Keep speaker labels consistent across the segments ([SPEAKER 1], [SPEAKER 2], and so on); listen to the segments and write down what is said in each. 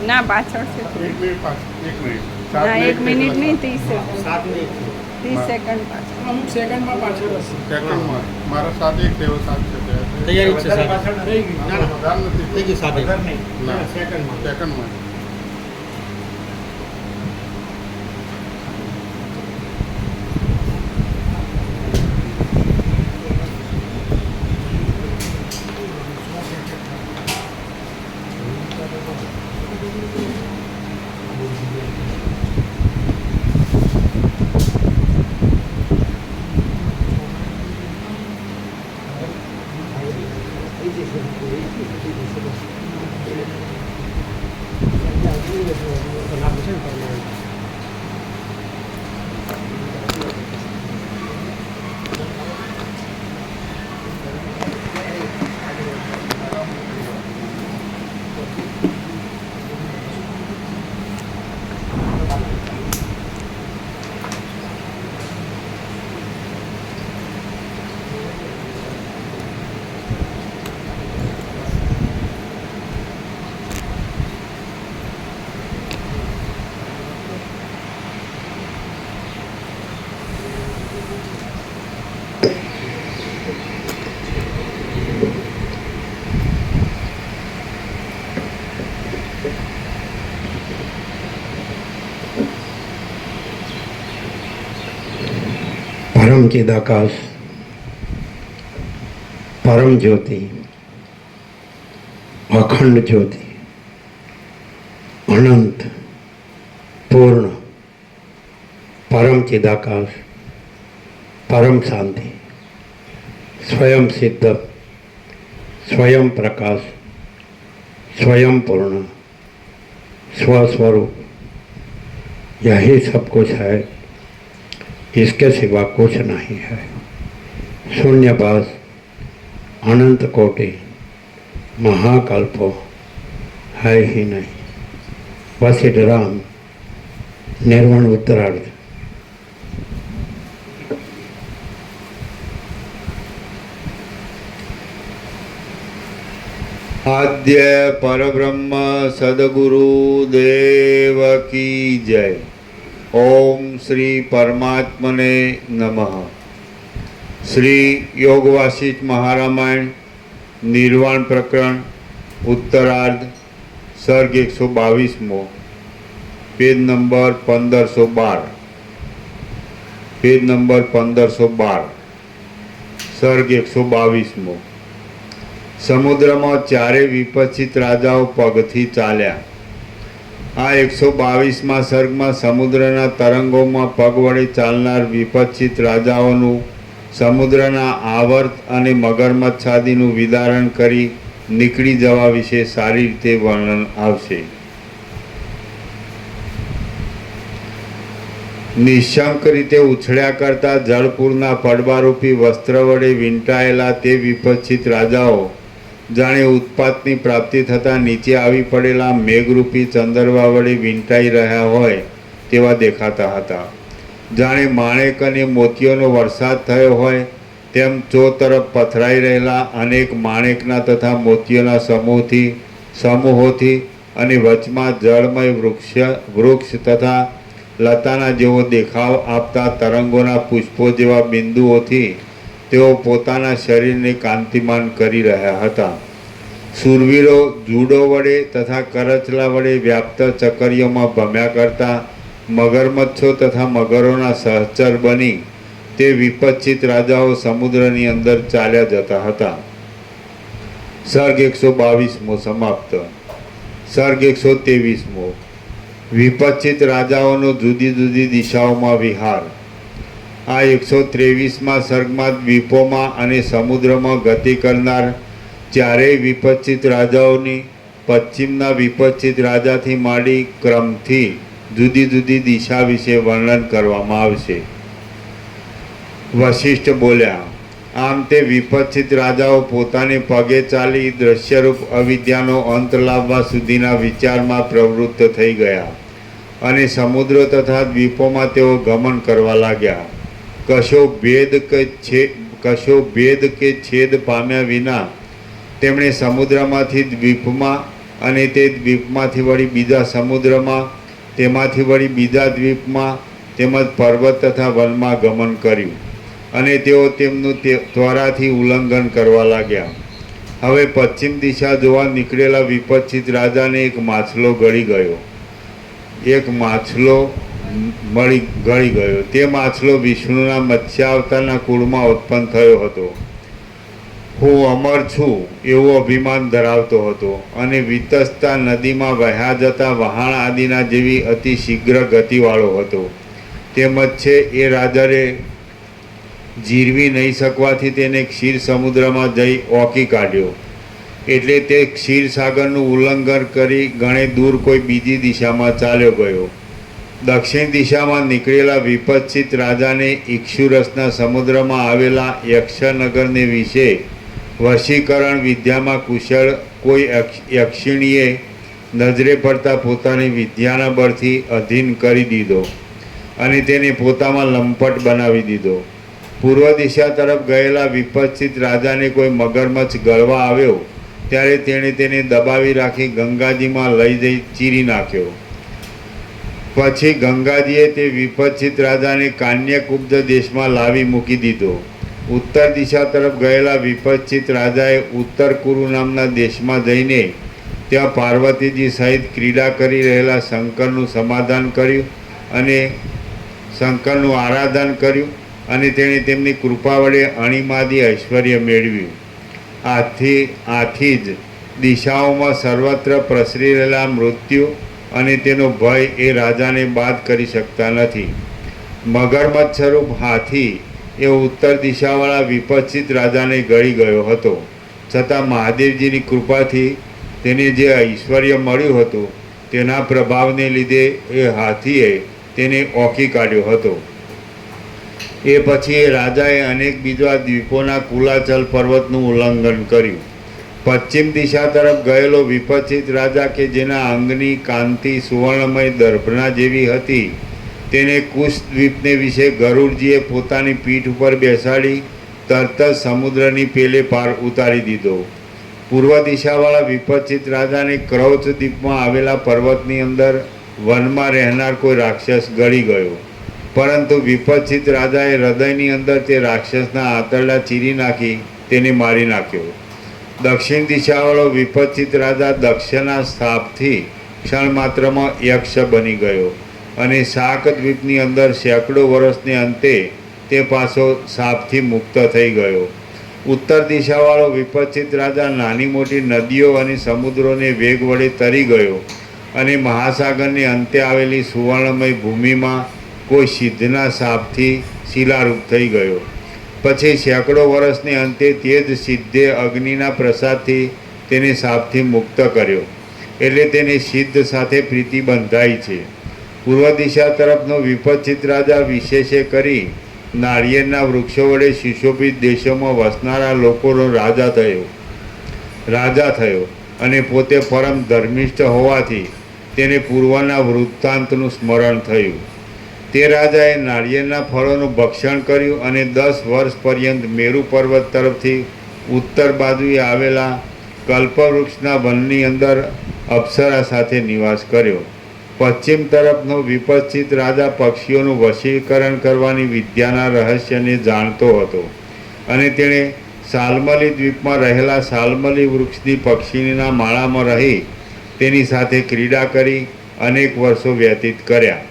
[SPEAKER 1] ના પાછળ છે ના 1 મિનિટ નહીં 30 સેકન્ડ પાછળ અમુક સેકન્ડમાં પાછળ હશે સેકન્ડમાં મારા 7 1 તેઓ 7 છે તૈયારી છે પાછળ થઈ ગઈ ના ના નથી થઈ ગઈ 7 ના સેકન્ડમાં
[SPEAKER 2] परम चिदाकाश, परम ज्योति, अखंड ज्योति, अनंत पूर्ण परम चिदाकाश, परम शांति, स्वयं सिद्ध, स्वयं प्रकाश, स्वयं पूर्ण, स्वस्वरूप, यही सब कुछ है, इसके सिवा कुछ नहीं है। शून्यवास, अनंत कोटि, महाकल्पो है ही नहीं। वशिष्ठ राम, निर्वाण उत्तरार्ध।
[SPEAKER 3] आद्य परब्रह्म सद्गुरु देव की जय। ओम श्री परमात्मने नमः। श्री योग वासिष्ठ महारामायण निर्वाण प्रकरण उत्तरार्ध सर्ग 122 पेज नंबर 1512 पेज नंबर 1512 सर्ग 122 समुद्र में चारे विपक्षित राजाओं पगथी चाल्या। आ 122 सर्ग में समुद्रना तरंगों में पग वडे चालनार विपक्षित राजाओं समुद्रना आवर्त अने मगरमच्छादीनुं विदारण करी निकળી जवा विषे सारी रीते वर्णन आवशे। निशंक रीते उछळ्या करता जळपूरना પડબારૂપી वस्त्र वडे वींटाયેલા ते विपक्षित राजाओ जाणे उत्पातनी प्राप्ति थता नीचे आवी पड़ेला मेघरूपी चंदरवा वडे वींटाई रह्या होय तेवा देखाता हता। जाणे माणेक अने मोतीओनो वरसाद थयो होय तेम चो तरफ पथराई रहेला अनेक माणेकना तथा मोतीओना समूहोथी अने वचमां जळमय वृक्ष तथा लताना जेवो देखाव आपता तरंगोना पुष्पो जेवा बिंदुओथी तेओ पोताना शरीरने कांतिमान करी रह्या हता। शूरवीरो जूडो वडे तथा करचला वडे व्याप्त चक्करियोमां भम्या करता मगरमच्छो तथा मगरोना सहचर बनी ते विपक्षित राजाओ समुद्रनी अंदर चाल्या जता हता। सर्ग 122 समाप्त। सर्ग 123 विपक्षित राजाओनो जुदी जुदी दिशाओमां विहार। આ 123માં સર્ગમાં દ્વીપોમાં અને સમુદ્રમાં ગતિ કરનાર ચારેય વિપચ્છિત રાજાઓની પશ્ચિમના વિપચ્છિત રાજાથી માંડી ક્રમથી જુદી જુદી દિશા વિશે વર્ણન કરવામાં આવશે. વશિષ્ઠ બોલ્યા, આમ તે વિપચ્છિત રાજાઓ પોતાને પગે ચાલી દ્રશ્યરૂપ અવિદ્યાનો અંત લાવવા સુધીના વિચારમાં પ્રવૃત્ત થઈ ગયા અને સમુદ્ર તથા દ્વીપોમાં તેઓ ગમન કરવા લાગ્યા. કશો ભેદ કે છેદ પામ્યા વિના તેમણે સમુદ્રમાંથી દ્વીપમાં અને તે દ્વીપમાંથી વળી બીજા સમુદ્રમાં, તેમાંથી વળી બીજા દ્વીપમાં તેમજ પર્વત તથા વનમાં ગમન કર્યું અને તેઓ તેમનું ત્વરાથી ઉલ્લંઘન કરવા લાગ્યા. હવે પશ્ચિમ દિશા જોવા નીકળેલા વિપચ્છિત રાજાને એક માછલો ગળી ગયો. તે માછલો વિષ્ણુના મત્સ્યાવતારના કુળમાં ઉત્પન્ન થયો હતો. હું અમર છું એવું અભિમાન ધરાવતો હતો અને વિતસતા નદીમાં વહ્યા જતા વહાણ આદિના જેવી અતિ શીઘ્ર ગતિવાળો હતો. તેમજ છે એ રાજાએ જીરવી નહીં શકવાથી તેને ક્ષીર સમુદ્રમાં જઈ ઓકી કાઢ્યો. એટલે તે ક્ષીરસાગરનું ઉલ્લંઘન કરી ઘણે દૂર કોઈ બીજી દિશામાં ચાલ્યો ગયો. દક્ષિણ દિશામાં નીકળેલા વિપચ્છિત રાજાને ઇક્ષુરસના સમુદ્રમાં આવેલા યક્ષનગરને વિશે વશીકરણ વિદ્યામાં કુશળ કોઈ યક્ષિણીએ નજરે પડતા પોતાની વિદ્યાના બળથી અધીન કરી દીધો અને તેને પોતામાં લંપટ બનાવી દીધો. પૂર્વ દિશા તરફ ગયેલા વિપચ્છિત રાજાને કોઈ મગરમચ્છ ગળવા આવ્યો ત્યારે તેણે તેને દબાવી રાખી ગંગાજીમાં લઈ જઈ ચીરી નાખ્યો. પછી ગંગાજીએ તે વિપચ્છિત રાજાને કાન્યકુબ્જ દેશમાં લાવી મૂકી દીધો. ઉત્તર દિશા તરફ ગયેલા વિપચ્છિત રાજાએ ઉત્તર કુરુ નામના દેશમાં જઈને ત્યાં પાર્વતીજી સહિત ક્રીડા કરી રહેલા શંકરનું સમાધાન કર્યું અને શંકરનું આરાધન કર્યું અને તેણે તેમની કૃપા વડે અણિમાદી ઐશ્વર્ય મેળવ્યું. આથી જ દિશાઓમાં સર્વત્ર પ્રસરી રહેલા મૃત્યુ અને તેનો ભય એ રાજાને બાદ કરી શકતા નથી. મગરમચ્છ સ્વરૂપ હાથી એ ઉત્તર દિશાવાળા વિપચ્છિત રાજાને ગળી ગયો હતો, છતાં મહાદેવજીની કૃપાથી તેને જે ઐશ્વર્ય મળ્યું હતું તેના પ્રભાવને લીધે એ હાથીએ તેને ઓકી કાઢ્યો હતો. એ પછી એ રાજાએ અનેક બીજા દ્વીપોના કુલાચલ પર્વતનું ઉલ્લંઘન કર્યું. પશ્ચિમ દિશા તરફ ગયેલો વિપચ્છિત રાજા કે જેના અંગની કાંતિ સુવર્ણમય દર્ભના જેવી હતી તેને કુશ દ્વીપને વિશે ગરુડજીએ પોતાની પીઠ ઉપર બેસાડી તરત જ સમુદ્રની પેલે પાર ઉતારી દીધો. પૂર્વ દિશાવાળા વિપચ્છિત રાજાને ક્રૌચ દ્વીપમાં આવેલા પર્વતની અંદર વનમાં રહેનાર કોઈ રાક્ષસ ગળી ગયો, પરંતુ વિપચ્છિત રાજાએ હૃદયની અંદર તે રાક્ષસના આંતરડા ચીરી નાખી તેને મારી નાખ્યો. દક્ષિણ દિશાવાળો વિપચ્છિત રાજા દક્ષના શાપથી ક્ષણ માત્રમાં યક્ષ બની ગયો અને શાક દ્વીપની અંદર સેંકડો વર્ષને અંતે તે પાછો શાપથી મુક્ત થઈ ગયો. ઉત્તર દિશાવાળો વિપચ્છિત રાજા નાની મોટી નદીઓ અને સમુદ્રોને વેગ વડે તરી ગયો અને મહાસાગરને અંતે આવેલી સુવર્ણમય ભૂમિમાં કોઈ સિદ્ધના શાપથી શિલારૂપ થઈ ગયો. પછી સેંકડો વર્ષને અંતે તે જ સિદ્ધે અગ્નિના પ્રસાદથી તેને શાપથી મુક્ત કર્યો, એટલે તેને સિદ્ધ સાથે પ્રીતિ બંધાઈ છે. પૂર્વ દિશા તરફનો વિપચ્છિત રાજા વિશેષે કરી નાળિયેરના વૃક્ષો વડે સુશોભિત દેશોમાં વસનારા લોકોનો રાજા થયો અને પોતે પરમ ધર્મિષ્ઠ હોવાથી તેને પૂર્વના વૃત્તાંતનું સ્મરણ થયું. તે રાજાએ નાળિયેરના ફળોનું ભક્ષણ કર્યું અને 10 વર્ષ પર્યંત મેરુ પર્વત તરફથી ઉત્તર બાજુએ આવેલા કલ્પવૃક્ષના વનની અંદર અપ્સરા સાથે નિવાસ કર્યો. પશ્ચિમ તરફનો વિપચ્છિત રાજા પક્ષીઓનું વશીકરણ કરવાની વિદ્યાના રહસ્યને જાણતો હતો અને તેણે સાલમલી દ્વીપમાં રહેલા સાલમલી વૃક્ષની પક્ષીના માળામાં રહી તેની સાથે ક્રીડા કરી અનેક વર્ષો વ્યતીત કર્યા.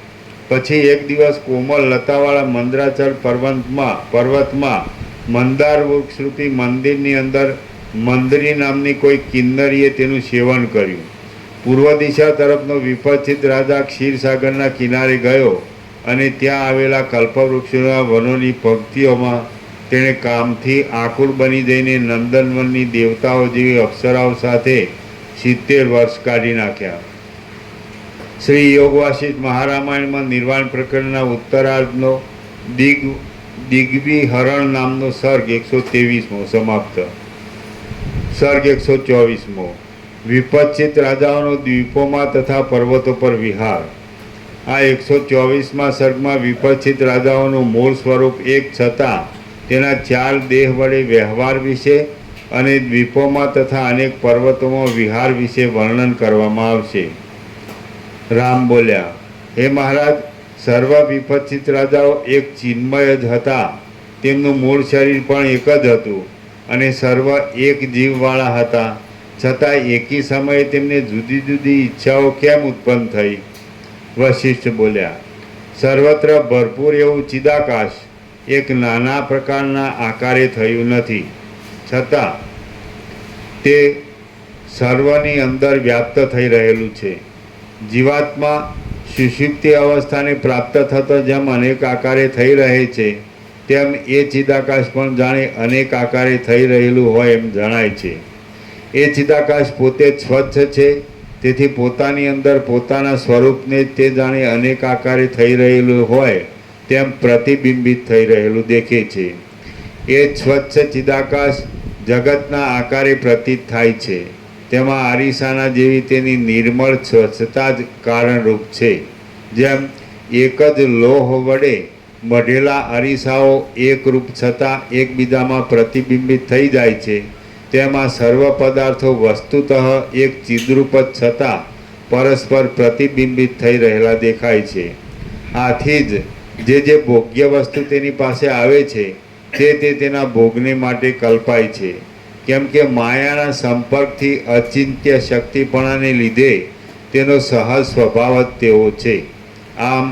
[SPEAKER 3] પછી એક દિવસ કોમળ લતાવાળા મંદરાચલ પર્વતમાં મંદાર વૃક્ષરૂપી મંદિરની અંદર મંદરી નામની કોઈ કિન્નરીએ તેનું સેવન કર્યું. પૂર્વ દિશા તરફનો વિપચ્છિત રાજા ક્ષીરસાગરના કિનારે ગયો અને ત્યાં આવેલા કલ્પવૃક્ષોના વનોની પંક્તિઓમાં તેણે કામથી આકુળ બની જઈને નંદનવનની દેવતાઓ જેવી અપ્સરાઓ સાથે 70 વર્ષ કાઢી નાખ્યા. શ્રી યોગ વાસિષ્ઠ મહારામાયણમાં નિર્વાણ પ્રકરણના ઉત્તરાર્ધનો દિગ્વિહરણ નામનો સર્ગ 123મો સમાપ્ત. સર્ગ 124મો વિપચ્છિત રાજાઓનો દ્વીપોમાં તથા પર્વતો પર વિહાર. આ 124મા સર્ગમાં વિપચ્છિત રાજાઓનું મૂળ સ્વરૂપ એક છતાં તેના 4 દેહ વડે વ્યવહાર વિશે અને દ્વીપોમાં તથા અનેક પર્વતોમાં વિહાર વિશે વર્ણન કરવામાં આવશે. રામ બોલ્યા, હે મહારાજ, સર્વ વિપચ્છિત રાજાઓ એક ચિન્મય જ હતા. તેમનું મૂળ શરીર પણ એક જ હતું અને સર્વ એક જીવવાળા હતા. છતાં એકી સમયે તેમને જુદી જુદી ઈચ્છાઓ કેમ ઉત્પન્ન થઈ? વશિષ્ઠ બોલ્યા, સર્વત્ર ભરપૂર એવું ચિદાકાશ એક નાના પ્રકારના આકારે થયું નથી, છતાં તે સર્વની અંદર વ્યાપ્ત થઈ રહેલું છે. જીવાત્મા સુષુપ્તિ અવસ્થાને પ્રાપ્ત થતો જેમ અનેક આકારે થઈ રહે છે, તેમ એ ચિદાકાશ પણ જાણે અનેક આકારે થઈ રહેલું હોય એમ જણાય છે. એ ચિદાકાશ પોતે સ્વચ્છ છે, તેથી પોતાની અંદર પોતાના સ્વરૂપને તે જાણે અનેક આકારે થઈ રહેલું હોય તેમ પ્રતિબિંબિત થઈ રહેલું દેખે છે. એ સ્વચ્છ ચિદાકાશ જગતના આકારે પ્રતીત થાય છે. તેમાં આરીસાના જેવી તેની નિર્મળ સ્વચ્છતા જ કારણરૂપ છે. જેમ એક જ લોહ વડે મઢેલા અરીસાઓ એકરૂપ છતાં એકબીજામાં પ્રતિબિંબિત થઈ જાય છે, તેમાં સર્વ પદાર્થો વસ્તુતઃ એક ચિદ્રૂપ જ છતાં પરસ્પર પ્રતિબિંબિત થઈ રહેલા દેખાય છે. આથી જ જે ભોગ્ય વસ્તુ તેની પાસે આવે છે તે તેના ભોગને માટે કલ્પાય છે. કેમ કે માયાના સંપર્કથી અચિંત્ય શક્તિપણાને લીધે તેનો સહજ સ્વભાવ જ તેવો છે. આમ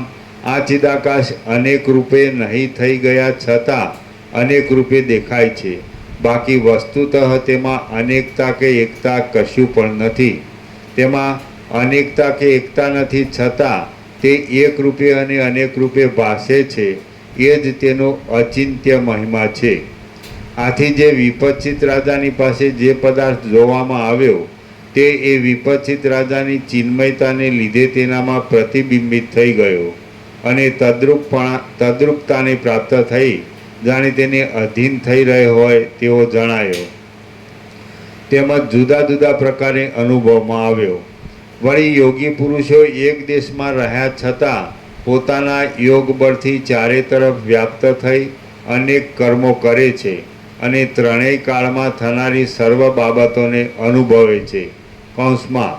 [SPEAKER 3] આ ચિદાકાશ અનેક રૂપે નહીં થઈ ગયા છતાં અનેક રૂપે દેખાય છે. બાકી વસ્તુતઃ તેમાં અનેકતા કે એકતા કશું પણ નથી. તેમાં અનેકતા કે એકતા નથી, છતાં તે એક રૂપે અને અનેક રૂપે ભાસે છે. એ જ તેનો અચિંત્ય મહિમા છે. આથી જે વિપચ્છિત રાજાની પાસે જે પદાર્થ જોવામાં આવ્યો તે એ વિપચ્છિત રાજાની ચિન્મયતાને લીધે તેનામાં પ્રતિબિંબિત થઈ ગયો અને તદ્રૂપતાને પ્રાપ્ત થઈ જાણે તેને અધીન થઈ રહ્યો હોય તેવો જણાયો. તેમજ જુદા જુદા પ્રકારે અનુભવમાં આવ્યો. વળી યોગી પુરુષો એક દેશમાં રહ્યા છતાં પોતાના યોગ બળથી ચારે તરફ વ્યાપ્ત થઈ અનેક કર્મો કરે છે અને ત્રણેય કાળમાં થનારી સર્વ બાબતોને અનુભવે છે. કૌંસમાં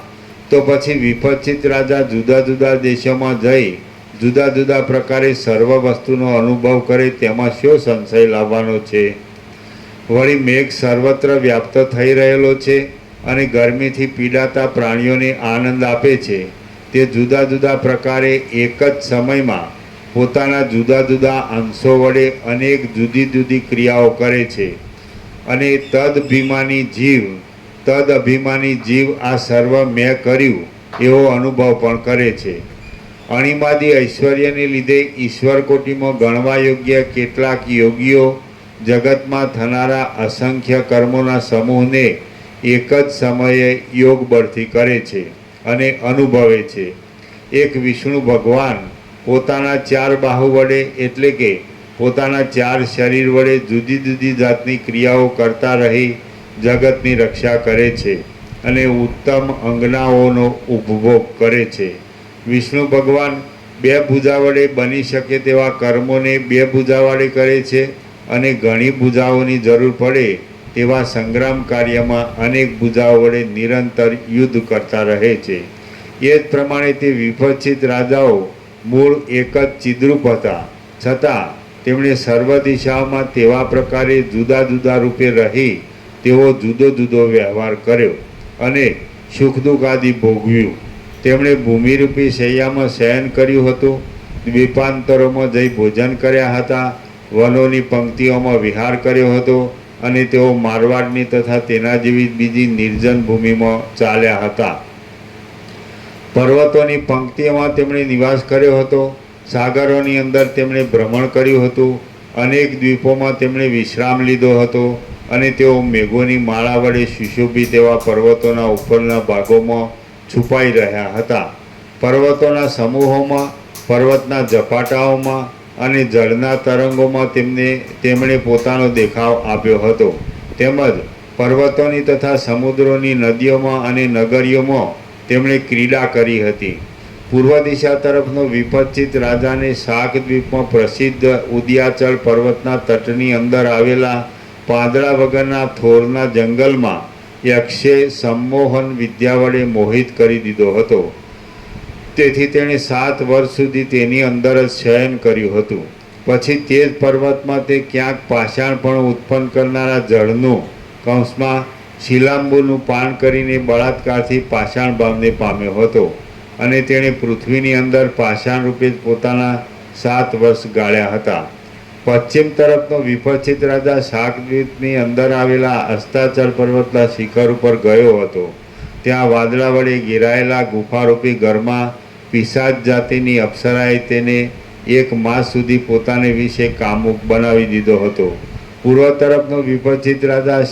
[SPEAKER 3] તો પછી વિપચ્છિત રાજા જુદા જુદા દેશોમાં જઈ જુદા જુદા પ્રકારે સર્વ વસ્તુનો અનુભવ કરે તેમાં શો સંશય લાવવાનો છે? વળી મેઘ સર્વત્ર વ્યાપ્ત થઈ રહેલો છે અને ગરમીથી પીડાતા પ્રાણીઓને આનંદ આપે છે. તે જુદા જુદા પ્રકારે એક જ સમયમાં પોતાના જુદા જુદા અંશો વડે અનેક જુદી જુદી ક્રિયાઓ કરે છે અને તદ અભિમાની જીવ આ સર્વ મેં કર્યું એવો અનુભવ પણ કરે છે. અણિમાદી ઐશ્વર્યને લીધે ઈશ્વર કોટીમાં ગણવા યોગ્ય કેટલાક યોગીઓ જગતમાં થનારા અસંખ્ય કર્મોના સમૂહને એક જ સમયે યોગ બળથી કરે છે અને અનુભવે છે. એક વિષ્ણુ ભગવાન પોતાના 4 બાહુ વડે એટલે કે પોતાના 4 શરીર વડે જુદી જુદી જાતની ક્રિયાઓ કરતા રહી જગતની રક્ષા કરે છે અને ઉત્તમ અંગનાઓનો ઉપભોગ કરે છે. વિષ્ણુ ભગવાન 2 ભુજા વડે બની શકે તેવા કર્મોને 2 ભુજા વડે કરે છે અને ઘણી ભુજાઓની જરૂર પડે તેવા સંગ્રામ કાર્યમાં અનેક ભુજાઓ વડે નિરંતર યુદ્ધ કરતા રહે છે. એ જ પ્રમાણે તે વિપચ્છિત રાજાઓ મૂળ એક જ ચિદ્રૂપ હતા, છતાં તેમણે સર્વ દિશાઓમાં તેવા પ્રકારે જુદા જુદા રૂપે રહી તેવો જુદો જુદો વ્યવહાર કર્યો અને સુખ દુઃખ આદિ ભોગવ્યું. તેમણે ભૂમિરૂપી શૈયામાં શયન કર્યું હતું, દ્વીપાંતરોમાં જઈ ભોજન કર્યા હતા, વનોની પંક્તિઓમાં વિહાર કર્યો હતો અને તેઓ મારવાડની તથા તેના જેવી બીજી નિર્જન ભૂમિમાં ચાલ્યા હતા. પર્વતોની પંક્તિઓમાં તેમણે નિવાસ કર્યો હતો સાગરોની અંદર તેમણે ભ્રમણ કર્યું હતું. અનેક દ્વીપોમાં તેમણે વિશ્રામ લીધો હતો અને તેઓ મેઘોની માળા વડે સુશોભિત એવા પર્વતોના ઉપરના ભાગોમાં છુપાઈ રહ્યા હતા. પર્વતોના સમૂહોમાં, પર્વતના ઝપાટાઓમાં અને જળના તરંગોમાં તેમણે પોતાનો દેખાવ આપ્યો હતો. તેમજ પર્વતોની તથા સમુદ્રોની નદીઓમાં અને નગરીઓમાં તેમણે ક્રીડા કરી હતી. પૂર્વ દિશા તરફનો વિપચ્છિત રાજાને શાકદ્વીપમાં પ્રસિદ્ધ ઉદયાચળ પર્વતના તટની અંદર આવેલા પાંદડા વગરના થોરના જંગલમાં યક્ષે સંમોહન વિદ્યા વડે મોહિત કરી દીધો હતો. તેથી તેણે 7 વર્ષ સુધી તેની અંદર જ શયન કર્યું હતું. પછી તે જ પર્વતમાં તે ક્યાંક પાષાણપણું ઉત્પન્ન કરનારા જળનું કૌંસમાં શિલાંબુનું પાન કરીને બળાત્કારથી પાષાણ ભાવને પામ્યો હતો અને તેણે પૃથ્વીની અંદર પાષાણ રૂપે જ પોતાના 7 વર્ષ ગાળ્યા હતા. પશ્ચિમ તરફનો વિપચ્છિત રાજા શાકદ્વીપની અંદર આવેલા અસ્તાચલ પર્વતના શિખર ઉપર ગયો હતો. ત્યાં વાદળા વડે ઘેરાયેલા ગુફારૂપી ઘરમાં પિશાચ જાતિની અપ્સરાએ તેને 1 માસ સુધી પોતાને વિશે કામુક બનાવી દીધો હતો. પૂર્વ તરફનો વિપચ્છિત રાજા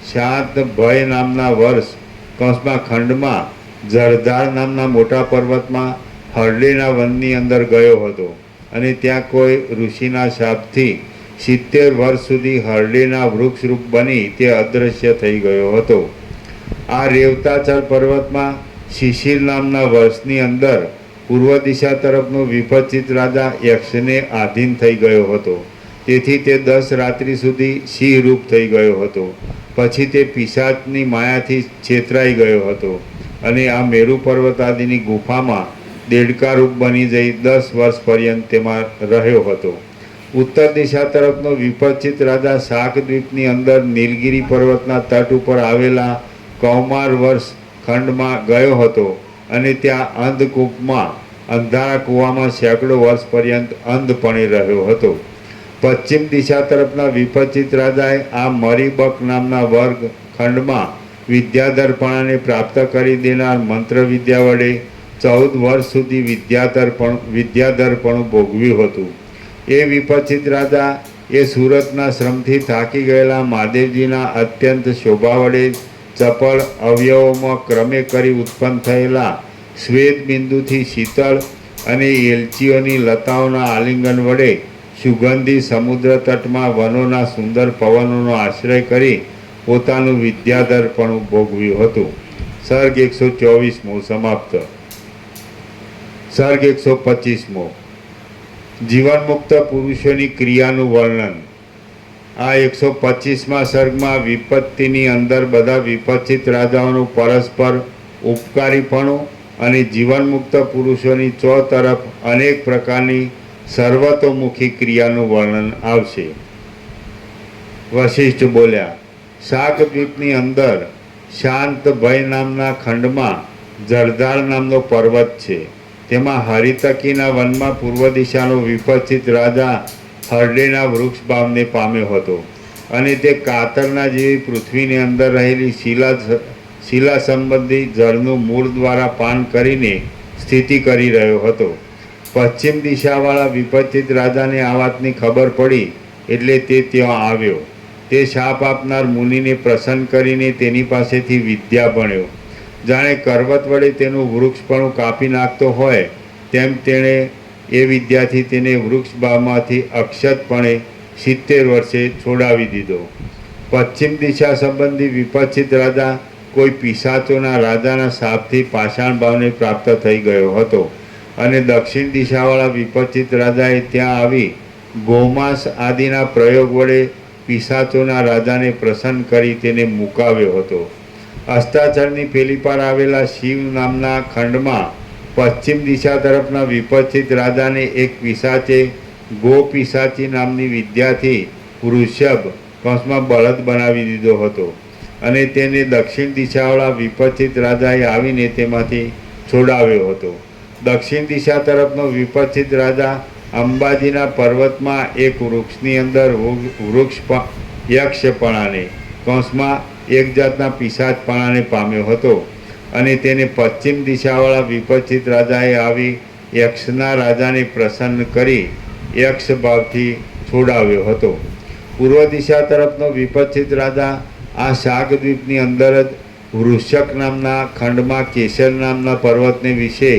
[SPEAKER 3] શાંત ભય નામના વર્ષ કૌંસમાં ખંડમાં જળધાર નામના મોટા પર્વતમાં હરડેના વનની અંદર ગયો હતો અને ત્યાં કોઈ ઋષિના શાપથી 70 વર્ષ સુધી હરડેના વૃક્ષરૂપ બની તે અદૃશ્ય થઈ ગયો હતો. આ રેવતાચલ પર્વતમાં શિશિર નામના વર્ષની અંદર પૂર્વ દિશા તરફનો વિપચ્છિત રાજા યક્ષને આધીન થઈ ગયો હતો. તેથી તે 10 રાત્રિ સુધી સિંહ રૂપ થઈ ગયો હતો. પછી તે પિશાચની માયાથી છેતરાઈ ગયો હતો અને આ મેરુ પર્વત આદિની ગુફામાં દેડકારૂપ બની જઈ 10 વર્ષ પર્યંત તેમાં રહ્યો હતો. ઉત્તર દિશા તરફનો વિપચ્છિત રાજા શાકદ્વીપની અંદર નીલગિરી પર્વતના તટ ઉપર આવેલા કૌમાર વર્ષ ખંડમાં ગયો હતો અને ત્યાં અંધકૂપમાં અંધારા કૂવામાં સેંકડો વર્ષ પર્યંત અંધપણે રહ્યો હતો. પશ્ચિમ દિશા તરફના વિપચ્છિત રાજાએ આ મરીબક નામના વર્ગ ખંડમાં વિદ્યાધરપણાને પ્રાપ્ત કરી દેનાર મંત્ર વિદ્યા વડે 14 વર્ષ સુધી વિદ્યાધરપણું ભોગવ્યું હતું. એ વિપચ્છિત રાજા એ સુરતના શ્રમથી થાકી ગયેલા મહાદેવજીના અત્યંત શોભા વડે ચપળ અવયવોમાં ક્રમે કરી ઉત્પન્ન થયેલા શ્વેત બિંદુથી શીતળ અને એલચીઓની લતાઓના આલિંગન વડે સુગંધી સમુદ્ર તટમાં વનોના સુંદર પવનોનો આશ્રય કરી પોતાનું વિદ્યાધરપણું ભોગવ્યું હતું. સર્ગ 124મો સમાપ્ત. સર્ગ 125મો જીવનમુક્ત પુરુષોની ક્રિયાનું વર્ણન. આ 125મા સર્ગમાં વિપત્તિની અંદર બધા વિપચ્છિત રાજાઓનું પરસ્પર ઉપકારીપણું અને જીવનમુક્ત પુરુષોની ચોતરફ અનેક પ્રકારની સર્વતોમુખી ક્રિયાનું વર્ણન આવશે. વશિષ્ઠ બોલ્યા, શાકદ્વીપની અંદર શાંત ભય નામના ખંડમાં જળધાર નામનો પર્વત છે. તેમાં હરિતકીના વનમાં પૂર્વ દિશાનો વિપચ્છિત રાજા હરડેના વૃક્ષ ભાવને પામ્યો હતો અને તે કાતરના જેવી પૃથ્વીની અંદર રહેલી શિલા સંબંધી જળનું મૂળ દ્વારા પાન કરીને સ્થિતિ કરી રહ્યો હતો. પશ્ચિમ દિશાવાળા વિપચ્છિત રાજાને આ વાતની ખબર પડી એટલે તે ત્યાં આવ્યો. તે શાપ આપનાર મુનિને પ્રસન્ન કરીને તેની પાસેથી વિદ્યા ભણ્યો. જાણે કરવત વડે તેનું વૃક્ષપણું કાપી નાખતો હોય તેમ તેણે એ વિદ્યાથી તેને વૃક્ષ ભાવમાંથી અક્ષતપણે 70 વર્ષે છોડાવી દીધો. પશ્ચિમ દિશા સંબંધી વિપચ્છિત રાજા કોઈ પિશાચોના રાજાના શાપથી પાષાણ ભાવને પ્રાપ્ત થઈ ગયો હતો અને દક્ષિણ દિશાવાળા વિપચ્છિત રાજાએ ત્યાં આવી ગોમાંસ આદિના પ્રયોગ વડે પિશાચોના રાજાને પ્રસન્ન કરી તેને મુકાવ્યો હતો. અસ્તાચળની પેલી પાર આવેલા શિવ નામના ખંડમાં પશ્ચિમ દિશા તરફના વિપચ્છિત રાજાને એક પિશાચે ગો પિશાચી નામની વિદ્યાથી વૃષભ કૌંસમાં બળદ બનાવી દીધો હતો અને તેને દક્ષિણ દિશાવાળા વિપચ્છિત રાજાએ આવીને તેમાંથી છોડાવ્યો હતો. દક્ષિણ દિશા તરફનો વિપચ્છિત રાજા અંબાજીના પર્વતમાં એક વૃક્ષની અંદર યક્ષપણાને કૌંસમાં એક જાતના પિશાચપણાને પામ્યો હતો અને તેને પશ્ચિમ દિશાવાળા વિપચ્છિત રાજાએ આવી યક્ષના રાજાને પ્રસન્ન કરી યક્ષ ભાવથી છોડાવ્યો હતો. પૂર્વ દિશા તરફનો વિપચ્છિત રાજા આ શાકદ્વીપની અંદર જ વૃષક નામના ખંડમાં કેસર નામના પર્વતને વિશે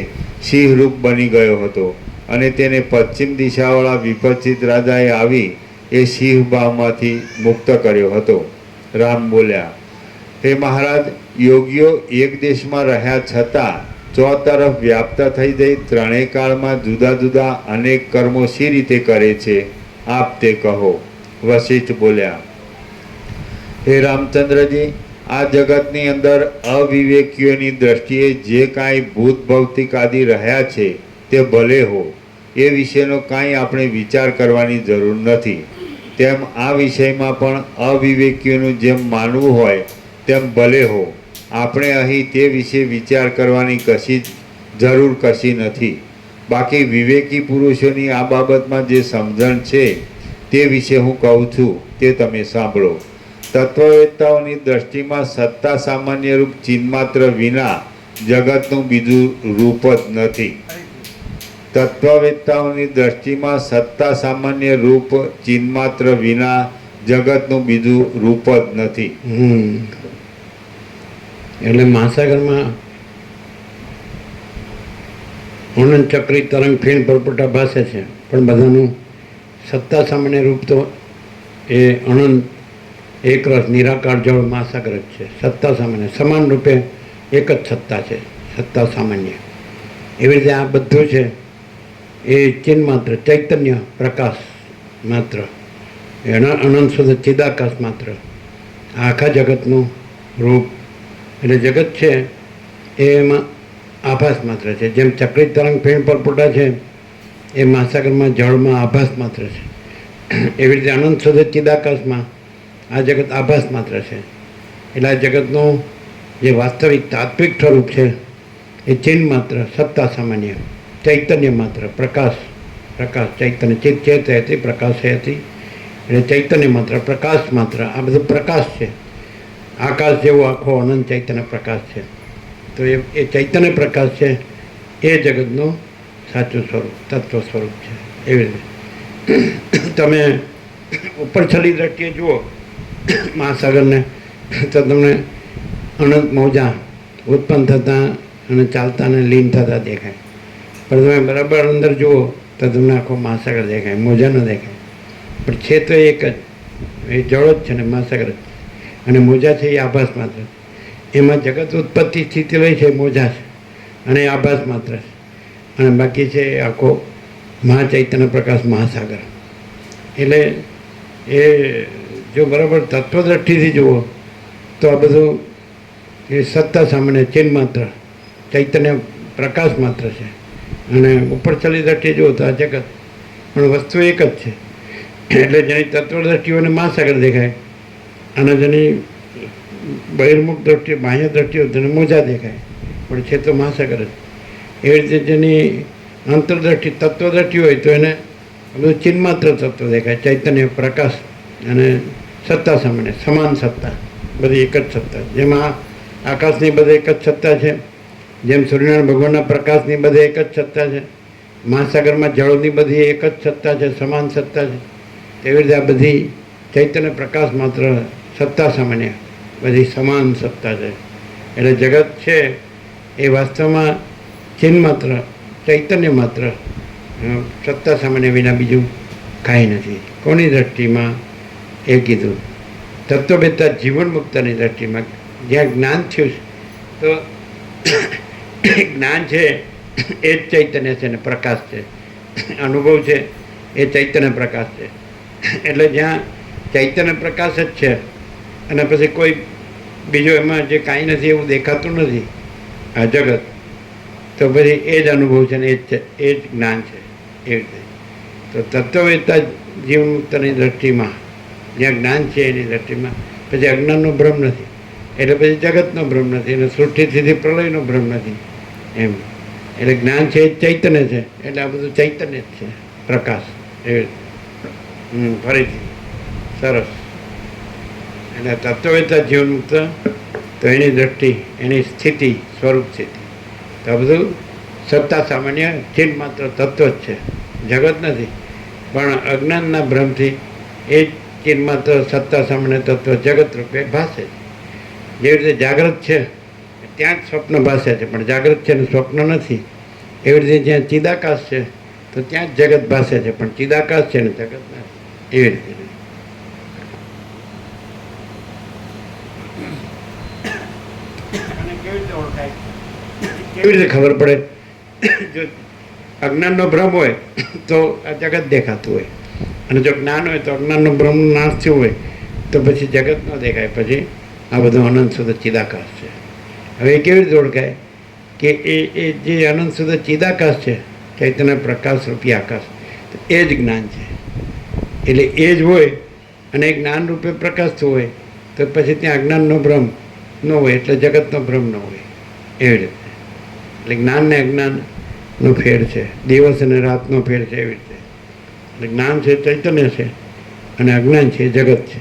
[SPEAKER 3] સિંહરૂપ બની ગયો હતો અને તેને પશ્ચિમ દિશાવાળા વિપચ્છિત રાજાએ આવી એ સિંહ ભાવમાંથી મુક્ત કર્યો હતો. રામ બોલ્યા, હે મહારાજ, યોગીઓ એક દેશમાં રહ્યા છતાં ચોતરફ વ્યાપ્ત થઈ જઈ ત્રણેય કાળમાં જુદા જુદા અનેક કર્મો શી રીતે કરે છે, આપ તે કહો. વશિષ્ઠ બોલ્યા, હે રામચંદ્રજી, આ જગતની અંદર અવિવેકીઓની દ્રષ્ટિએ જે કાંઈ ભૂત ભૌતિક આદિ રહ્યા છે તે ભલે હો, એ વિશેનો કાંઈ આપણે વિચાર કરવાની જરૂર નથી. તેમ આ વિષયમાં પણ અવિવેકીઓનું જેમ માનવું હોય તેમ ભલે હો, આપણે અહીં તે વિશે વિચાર કરવાની જરૂર કશી નથી. બાકી વિવેકી પુરુષોની આ બાબતમાં જે સમજણ છે તે વિશે હું કહું છું તે તમે સાંભળો. તત્વવેત્તાઓની દ્રષ્ટિમાં સત્તા સામાન્ય રૂપ ચિન્માત્ર વિના જગતનું બીજું રૂપ જ નથી. તત્વવેત્તાઓની દ્રષ્ટિમાં સત્તા સામાન્ય રૂપ ચિન્માત્ર વિના જગતનું બીજું રૂપ જ નથી.
[SPEAKER 2] એટલે મહાસાગરમાં અનંત ચક્રી તરંગ ફીણ પરપોટા ભાસે છે, પણ બધાનું સત્તા સામાન્ય રૂપ તો એ અનંત એકરસ નિરાકાર જળ મહાસાગર જ છે. સત્તા સામાન્ય સમાન રૂપે એક જ સત્તા છે, સત્તા સામાન્ય. એવી રીતે આ બધું છે એ ચિન્હ માત્ર ચૈતન્ય પ્રકાશ માત્ર, અનંત શુદ્ધ ચિદાકાશ માત્ર, આખા જગતનું રૂપ. એટલે જગત છે એમાં આભાસ માત્ર છે. જેમ ચક્રી તરંગ ફીણ પરપોટા છે એ મહાસાગરમાં જળમાં આભાસ માત્ર છે, એવી રીતે અનંત શુદ્ધ ચિદાકાશમાં આ જગત આભાસ માત્ર છે. એટલે આ જગતનું જે વાસ્તવિક તાત્વિક સ્વરૂપ છે એ ચિન્હ માત્ર, સત્તા સામાન્ય, ચૈતન્ય માત્ર, પ્રકાશ ચૈતન્ય, ચિત્ત ચેત હતી, પ્રકાશ હતી. એટલે ચૈતન્ય માત્ર, પ્રકાશ માત્ર, આ બધું પ્રકાશ છે. આકાશ જેવો આખો અનંત ચૈતન્ય પ્રકાશ છે. તો એ ચૈતન્ય પ્રકાશ છે એ જગતનું સાચું સ્વરૂપ, તત્વ સ્વરૂપ છે. એવી રીતે તમે ઉપર છલી દ્રષ્ટિએ જુઓ મહાસાગરને તો તમને અનંત મોજા ઉત્પન્ન થતાં અને ચાલતા અને લીન થતા દેખાય. પણ તમે બરાબર અંદર જુઓ તો તમને આખો મહાસાગર દેખાય, મોજા ન દેખાય. પણ છે તો એક જ, એ જળ જ છે ને મહાસાગર જ. અને મોજા છે એ આભાસ માત્ર. એમાં જગત ઉત્પત્તિ સ્થિતિ લઈ છે મોજા છે અને આભાસ માત્ર છે. અને બાકી છે આખો મહાચૈતન્ય પ્રકાશ મહાસાગર. એટલે એ જો બરાબર તત્વદ્રષ્ટિથી જુઓ તો આ બધું એ સત્તા સામાન્ય ચિન્હ માત્ર, ચૈતન્ય પ્રકાશ માત્ર છે. અને ઉપર ચલી દ્રષ્ટિએ જુઓ તો આ જગત પણ વસ્તુ એક જ છે. એટલે જેની તત્વદ્રષ્ટિઓને મહાસાગર દેખાય અને જેની બહિર્મુખ દ્રષ્ટિ, બાહ્ય દ્રષ્ટિઓ તેને મોજા દેખાય, પણ છે તો મહાસાગર જ. એવી રીતે જેની અંતરદ્રષ્ટિ, તત્વદ્રષ્ટિ હોય તો એને બધું ચિન્માત્ર તત્વ દેખાય, ચૈતન્ય પ્રકાશ અને સત્તા સામાન્ય, સમાન સત્તા, બધી એક જ સત્તા. જેમાં આકાશની બધે એક જ સત્તા છે, જેમ સૂર્યનારાયણ ભગવાનના પ્રકાશની બધે એક જ સત્તા છે, મહાસાગરમાં જળની બધી એક જ સત્તા છે, સમાન સત્તા છે. એવી રીતે આ બધી ચૈતન્ય પ્રકાશ માત્ર, સત્તા સામાન્ય, બધી સમાન સત્તા છે. એટલે જગત છે એ વાસ્તવમાં ચિન્હ માત્ર, ચૈતન્ય માત્ર, સત્તા સામાન્ય વિના બીજું કાંઈ નથી. કોની દ્રષ્ટિમાં? એ કીધું તત્વવેત્તા જીવન મુક્તની દ્રષ્ટિમાં. જ્યાં જ્ઞાન થયું તો જ્ઞાન છે એ જ ચૈતન્ય છે ને પ્રકાશ છે. અનુભવ છે એ ચૈતન્ય પ્રકાશ છે. એટલે જ્યાં ચૈતન્ય પ્રકાશ જ છે અને પછી કોઈ બીજો એમાં જે કાંઈ નથી એવું દેખાતું નથી આ જગત, તો પછી એ જ અનુભવ છે ને એ જ જ્ઞાન છે. એવી રીતે તો તત્વવેત્તા જીવનમુક્તની દ્રષ્ટિમાં જ્યાં જ્ઞાન છે એની દ્રષ્ટિમાં પછી અજ્ઞાનનો ભ્રમ નથી, એટલે પછી જગતનો ભ્રમ નથી, અને સૃષ્ટિ સ્થિતિ પ્રલયનો ભ્રમ નથી એમ. એટલે જ્ઞાન છે એ ચૈતન્ય છે, એટલે આ બધું ચૈતન્ય જ છે, પ્રકાશ. એવી ફરીથી સરસ. એટલે તત્વવેત્તા જીવનમુક્ત તો એની દ્રષ્ટિ, એની સ્થિતિ, સ્વરૂપ સ્થિતિ તો આ બધું સત્તા સામાન્ય ચિહ્ન માત્ર તત્વ જ છે, જગત નથી. પણ અજ્ઞાનના ભ્રમથી એ જ ચિહ્ન માત્ર સત્તા સામાન્ય તત્વ જગત રૂપે ભાસે છે. જેવી રીતે જાગૃત છે ત્યાં જ સ્વપ્ન ભાસે છે, પણ જાગૃત છે ને સ્વપ્ન નથી. એવી રીતે જ્યાં ચિદાકાશ છે તો ત્યાં જ જગત ભાસે છે, પણ ચિદાકાશ છે ને જગત નથી. એવી રીતે કેવી રીતે ખબર પડે? જો અજ્ઞાનનો ભ્રમ હોય તો આ જગત દેખાતું હોય, અને જો જ્ઞાન હોય તો અજ્ઞાનનો ભ્રમ નાશ થયો હોય તો પછી જગત ન દેખાય, પછી આ બધું અનંત શુદ્ધ ચિદાકાશ છે. હવે એ કેવી રીતે ઓળખાય? કે એ જે અનંત શુદ્ધ ચિદાકાશ છે, ચૈતન્ય પ્રકાશ રૂપી આકાશ, એ જ જ્ઞાન છે. એટલે એ જ હોય અને એ જ્ઞાન રૂપે પ્રકાશતું હોય તો પછી ત્યાં અજ્ઞાનનો ભ્રમ ન હોય, એટલે જગતનો ભ્રમ ન હોય. એવી રીતે એટલે જ્ઞાન ને અજ્ઞાનનો ફેર છે, દિવસ અને રાતનો ફેર છે. એવી રીતે એટલે જ્ઞાન છે ચૈતન્ય છે અને અજ્ઞાન છે જગત છે.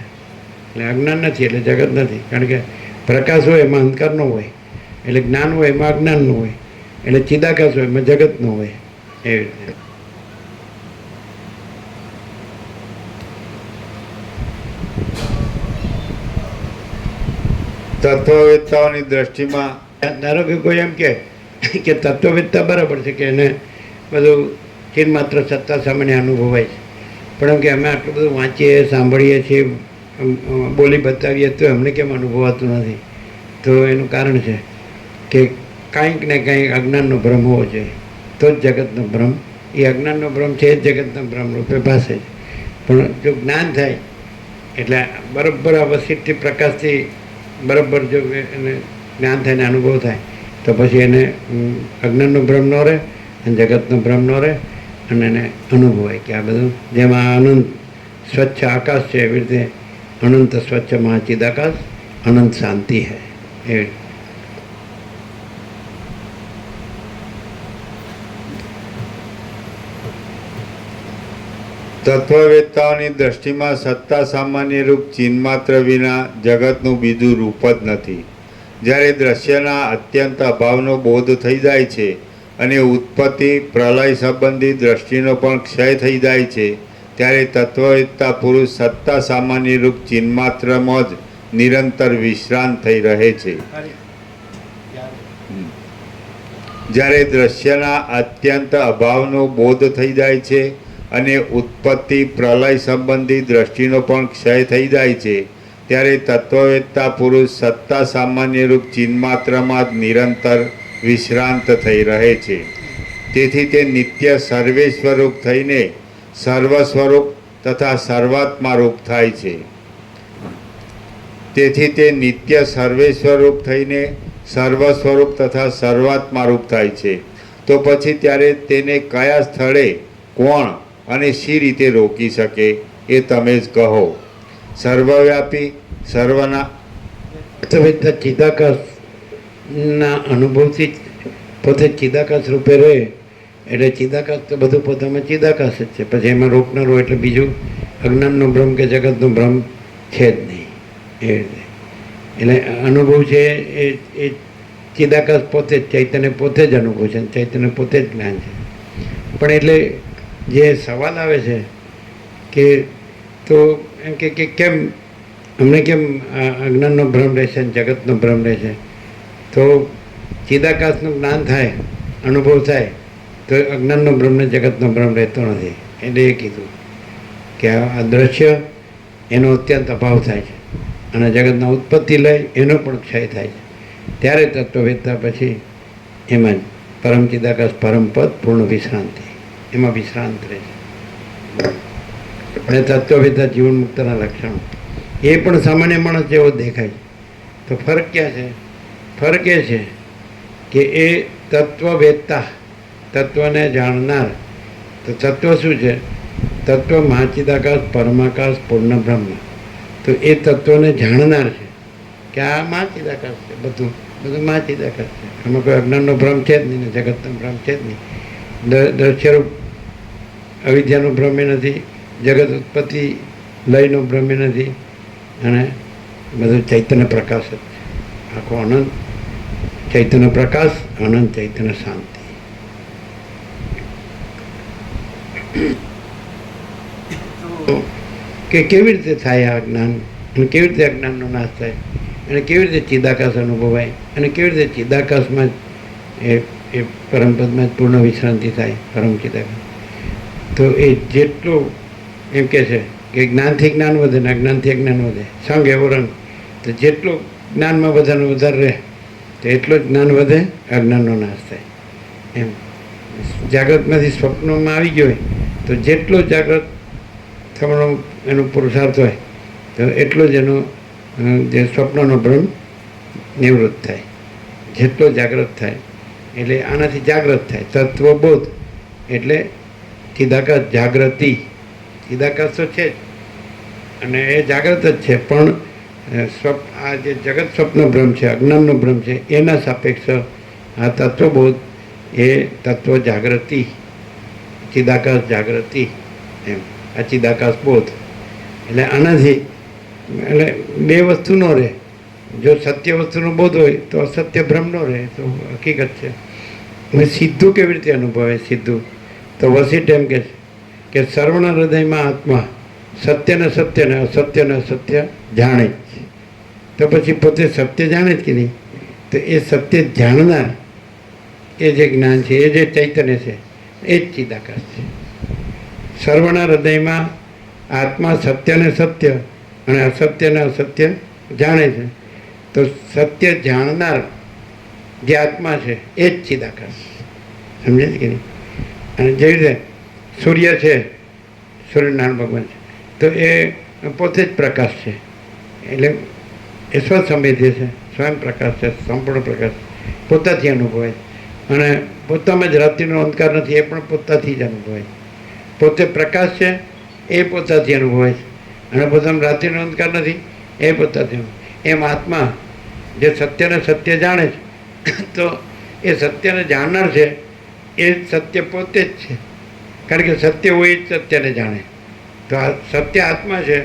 [SPEAKER 2] એટલે અજ્ઞાન નથી એટલે જગત નથી, કારણ કે પ્રકાશ હોય એમાં અંધકાર ન હોય, એટલે જ્ઞાન હોય એમાં અજ્ઞાન ન હોય, એટલે ચિદાકાશ હોય એમાં જગત ન હોય. એવી રીતે
[SPEAKER 3] તત્વવેત્તાઓની દ્રષ્ટિમાં
[SPEAKER 2] ધારો કે કોઈ એમ કે તત્વવેત્તા બરાબર છે કે એને બધું ચિહ્ન માત્ર સત્તા સામાન્ય અનુભવાય છે, પણ એમ કે અમે આટલું બધું વાંચીએ સાંભળીએ છીએ બોલી બતાવીએ તો અમને કેમ અનુભવાતું નથી? તો એનું કારણ છે કે કાંઈક ને કાંઈક અજ્ઞાનનો ભ્રમ હોવો જોઈએ, તો જ જગતનો ભ્રમ, એ અજ્ઞાનનો ભ્રમ છે એ જગતના ભ્રમ રૂપે ભાસે છે. પણ જો જ્ઞાન થાય એટલે બરાબર આ વસિષ્ઠથી પ્રકાશથી બરાબર જો એને જ્ઞાન થાય ને અનુભવ થાય તો પછી એને અજ્ઞાનનો ભ્રમ ન રહે અને જગતનો ભ્રમ ન રહે, અને એને અનુભવાય કે આ બધું જેમાં અનંત સ્વચ્છ આકાશ છે એવી રીતે અનંત સ્વચ્છ મહાચિદાકાશ અનંત શાંતિ હૈ. એવી
[SPEAKER 3] તત્વવેત્તાઓની દ્રષ્ટિમાં સત્તા સામાન્ય રૂપ ચિન્માત્ર વિના જગતનું બીજું રૂપ જ નથી. જ્યારે દ્રશ્યના અત્યંત અભાવનો બોધ થઈ જાય છે અને ઉત્પત્તિ પ્રલય સંબંધી દ્રષ્ટિનો પણ ક્ષય થઈ જાય છે, ત્યારે તત્વવેત્તા પુરુષ સત્તા સામાન્ય રૂપ ચિન્માત્રમાં જ નિરંતર વિશ્રાંત થઈ રહે છે. જ્યારે દ્રશ્યના અત્યંત અભાવનો બોધ થઈ જાય છે અને ઉત્પત્તિ પ્રલય સંબંધી દ્રષ્ટિનો પણ ક્ષય થઈ જાય છે, ત્યારે તત્વવેત્તા પુરુષ સત્તા સામાન્ય રૂપ ચિન્માત્રમાં જ નિરંતર વિશ્રાંત થઈ રહે છે. તેથી તે નિત્ય સર્વે સ્વરૂપ થઈને સર્વ સ્વરૂપ તથા સર્વાત્મા રૂપ થાય છે. તેથી તે નિત્ય સર્વે સ્વરૂપ થઈને સર્વ સ્વરૂપ તથા સર્વાત્મા રૂપ થાય છે. તો પછી ત્યારે તેને કયા સ્થળે કોણ અને શી રીતે રોકી શકે એ તમે જ કહો. સર્વવ્યાપી સર્વના
[SPEAKER 2] ચિદાકાશના અનુભવથી પોતે ચિદાકાશ રૂપે રહે, એટલે ચિદાકાશ તો બધું પોતામાં ચિદાકાશ જ છે. પછી એમાં રોકનાર હોય એટલે બીજું અજ્ઞાનનો ભ્રમ કે જગતનો ભ્રમ છે જ નહીં. એ રીતે એટલે અનુભવ છે એ ચિદાકાશ પોતે જ, ચૈતન્ય પોતે જ અનુભવ છે, ચૈતન્ય પોતે જ જ્ઞાન છે. પણ એટલે જે સવાલ આવે છે કે તો એમ કે કેમ અમને કેમ અજ્ઞાનનો ભ્રમ રહેશે ને જગતનો ભ્રમ રહેશે? તો ચિદાકાશનું જ્ઞાન થાય, અનુભવ થાય તો અજ્ઞાનનો ભ્રમ ને જગતનો ભ્રમ રહેતો નથી. એટલે એ કીધું કે આ દ્રશ્ય એનો અત્યંત અભાવ થાય છે અને જગતના ઉત્પત્તિ લય એનો પણ ક્ષય થાય છે. ત્યારે તત્વવેત્તા પછી એમાં જ પરમ ચિદાકાશ પરમપદ પૂર્ણ વિશ્રાંતિ, એમાં વિશ્રાંત રહે છે. અને તત્વવેત્તા જીવન મુક્તના લક્ષણો એ પણ સામાન્ય માણસ જેવો દેખાય છે. તો ફરક ક્યાં છે? ફરક એ છે કે એ તત્વવેત્તા, તત્વને જાણનાર. તો તત્વ શું છે? તત્વ મહાચિદાકાશ પરમાકાશ પૂર્ણ બ્રહ્મ. તો એ તત્વને જાણનાર છે કે આ મહાચિદાકાશ છે, બધું મહાચિદાકાશ છે, આમાં કોઈ અજ્ઞાનનો ભ્રમ છે જ નહીં ને જગતનો ભ્રમ છે જ નહીં. દ્રશ્યરૂપ અવિદ્યાનો ભ્રમ એ નથી, જગત ઉત્પત્તિ લયનો ભ્રમ એ નથી, અને બધું ચૈતન્ય પ્રકાશ જ છે. આખો અનંત ચૈતન્ય પ્રકાશ, અનંત ચૈતન્ય શાંતિ. કે કેવી રીતે થાય આ જ્ઞાન, અને કેવી રીતે અજ્ઞાનનો નાશ થાય, અને કેવી રીતે ચિદાકાશ અનુભવાય, અને કેવી રીતે ચિદાકાશમાં એ એ પરમપદમાં જ પૂર્ણ વિશ્રાંતિ થાય, પરમ ચિદાકાશ. તો એ જેટલું એમ કહે છે કે જ્ઞાનથી જ્ઞાન વધે ને અજ્ઞાનથી અજ્ઞાન વધે, સંગ એવો રંગ. તો જેટલું જ્ઞાનમાં બધાનું વધારે રહે તો એટલો જ જ્ઞાન વધે, અજ્ઞાનનો નાશ થાય. એમ જાગ્રતમાંથી સ્વપ્નમાં આવી ગયો હોય તો જેટલો જાગ્રત થવાનો એનો પુરુષાર્થ હોય તો એટલો જ એનો જે સ્વપ્નનો ભ્રમ નિવૃત્ત થાય. જેટલો જાગ્રત થાય એટલે આનાથી જાગ્રત થાય, તત્વબોધ એટલે ચિદાકાશ જાગૃતિ. ચિદાકાશ તો છે જ અને એ જાગ્રત જ છે, પણ આ જે જગત સ્વપ્ન ભ્રમ છે, અજ્ઞાનનો ભ્રમ છે, એના સાપેક્ષ આ તત્વબોધ એ તત્વ જાગૃતિ, ચિદાકાશ જાગૃતિ. એમ આ ચિદાકાશ બોધ એટલે આનાથી એટલે બે વસ્તુ ન રહે. જો સત્ય વસ્તુનો બોધ હોય તો અસત્ય ભ્રમ ન રહે, તો હકીકત છે. હવે સીધું કેવી રીતે અનુભવે? સીધું તો વસીટ એમ કે છે કે સર્વના હૃદયમાં આત્મા સત્યને સત્ય ને અસત્યને અસત્ય જાણે જ. તો પછી પોતે સત્ય જાણે જ કે નહીં, તો એ સત્ય જાણનાર એ જે જ્ઞાન છે, એ જે ચૈતન્ય છે, એ જ ચિદાકાશ છે. સર્વના હૃદયમાં આત્મા સત્યને સત્ય અને અસત્યને અસત્ય જાણે છે. તો સત્ય જાણનાર જે આત્મા છે એ જ ચિદાકાશ. સમજે છે કે નહીં? અને જેવી રીતે સૂર્ય છે, સૂર્યનારાયણ ભગવાન છે, તો એ પોતે જ પ્રકાશ છે. એટલે એ સ્વસંવેદ્ય છે, સ્વયં પ્રકાશ છે, સંપૂર્ણ પ્રકાશ પોતાથી અનુભવાય. અને પોતામાં જ રાત્રિનો અંધકાર નથી, એ પણ પોતાથી જ અનુભવાય. પોતે પ્રકાશ છે એ પોતાથી અનુભવાય છે, અને પોતામાં રાત્રિનો અંધકાર નથી એ પોતાથી. એમ આત્મા જે સત્યને સત્ય જાણે છે, તો એ સત્યને જાણનાર છે એ સત્ય પોતે જ છે. કારણ કે સત્ય હોય જ સત્યને જાણે. તો આ સત્ય આત્મા છે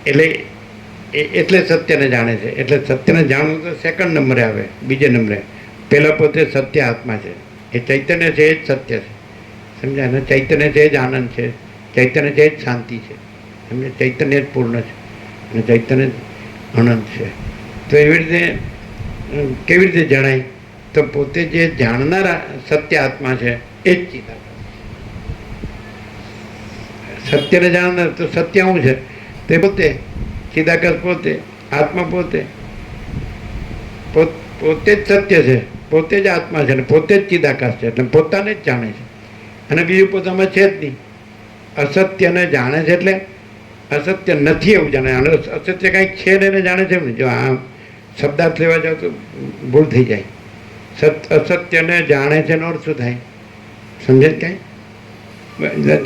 [SPEAKER 2] એટલે સત્યને જાણે છે. એટલે સત્યને જાણવું તો સેકન્ડ નંબરે આવે, બીજે નંબરે. પહેલાં પોતે સત્ય આત્મા છે, એ ચૈતન્ય છે, એ જ સત્ય છે. સમજાય ને? ચૈતન્ય છે, એ જ આનંદ છે, ચૈતન્ય છે, એ જ શાંતિ છે. સમજે? ચૈતન્ય જ પૂર્ણ છે અને ચૈતન્ય જ અનંત છે. તો એવી રીતે કેવી રીતે જણાય? તો પોતે જે જાણનારા સત્ય આત્મા છે એ જ ચિદાકાશ. સત્યને જાણનાર તો સત્ય શું છે? તે પોતે ચિદાકાશ, પોતે આત્મા, પોતે પોતે જ સત્ય છે, પોતે જ આત્મા છે, અને પોતે જ ચિદાકાશ છે. એટલે પોતાને જ જાણે છે અને બીજું પોતામાં છે જ નહીં. અસત્યને જાણે છે એટલે અસત્ય નથી એવું જાણે. અને અસત્ય કંઈક છે ને એને જાણે છે એમ નહીં. જો આમ શબ્દાર્થ લેવા જાવ તો ભૂલ થઈ જાય. અસત્યને જાણે છે એનો અર્થ શું થાય? સમજે જ કાંઈ?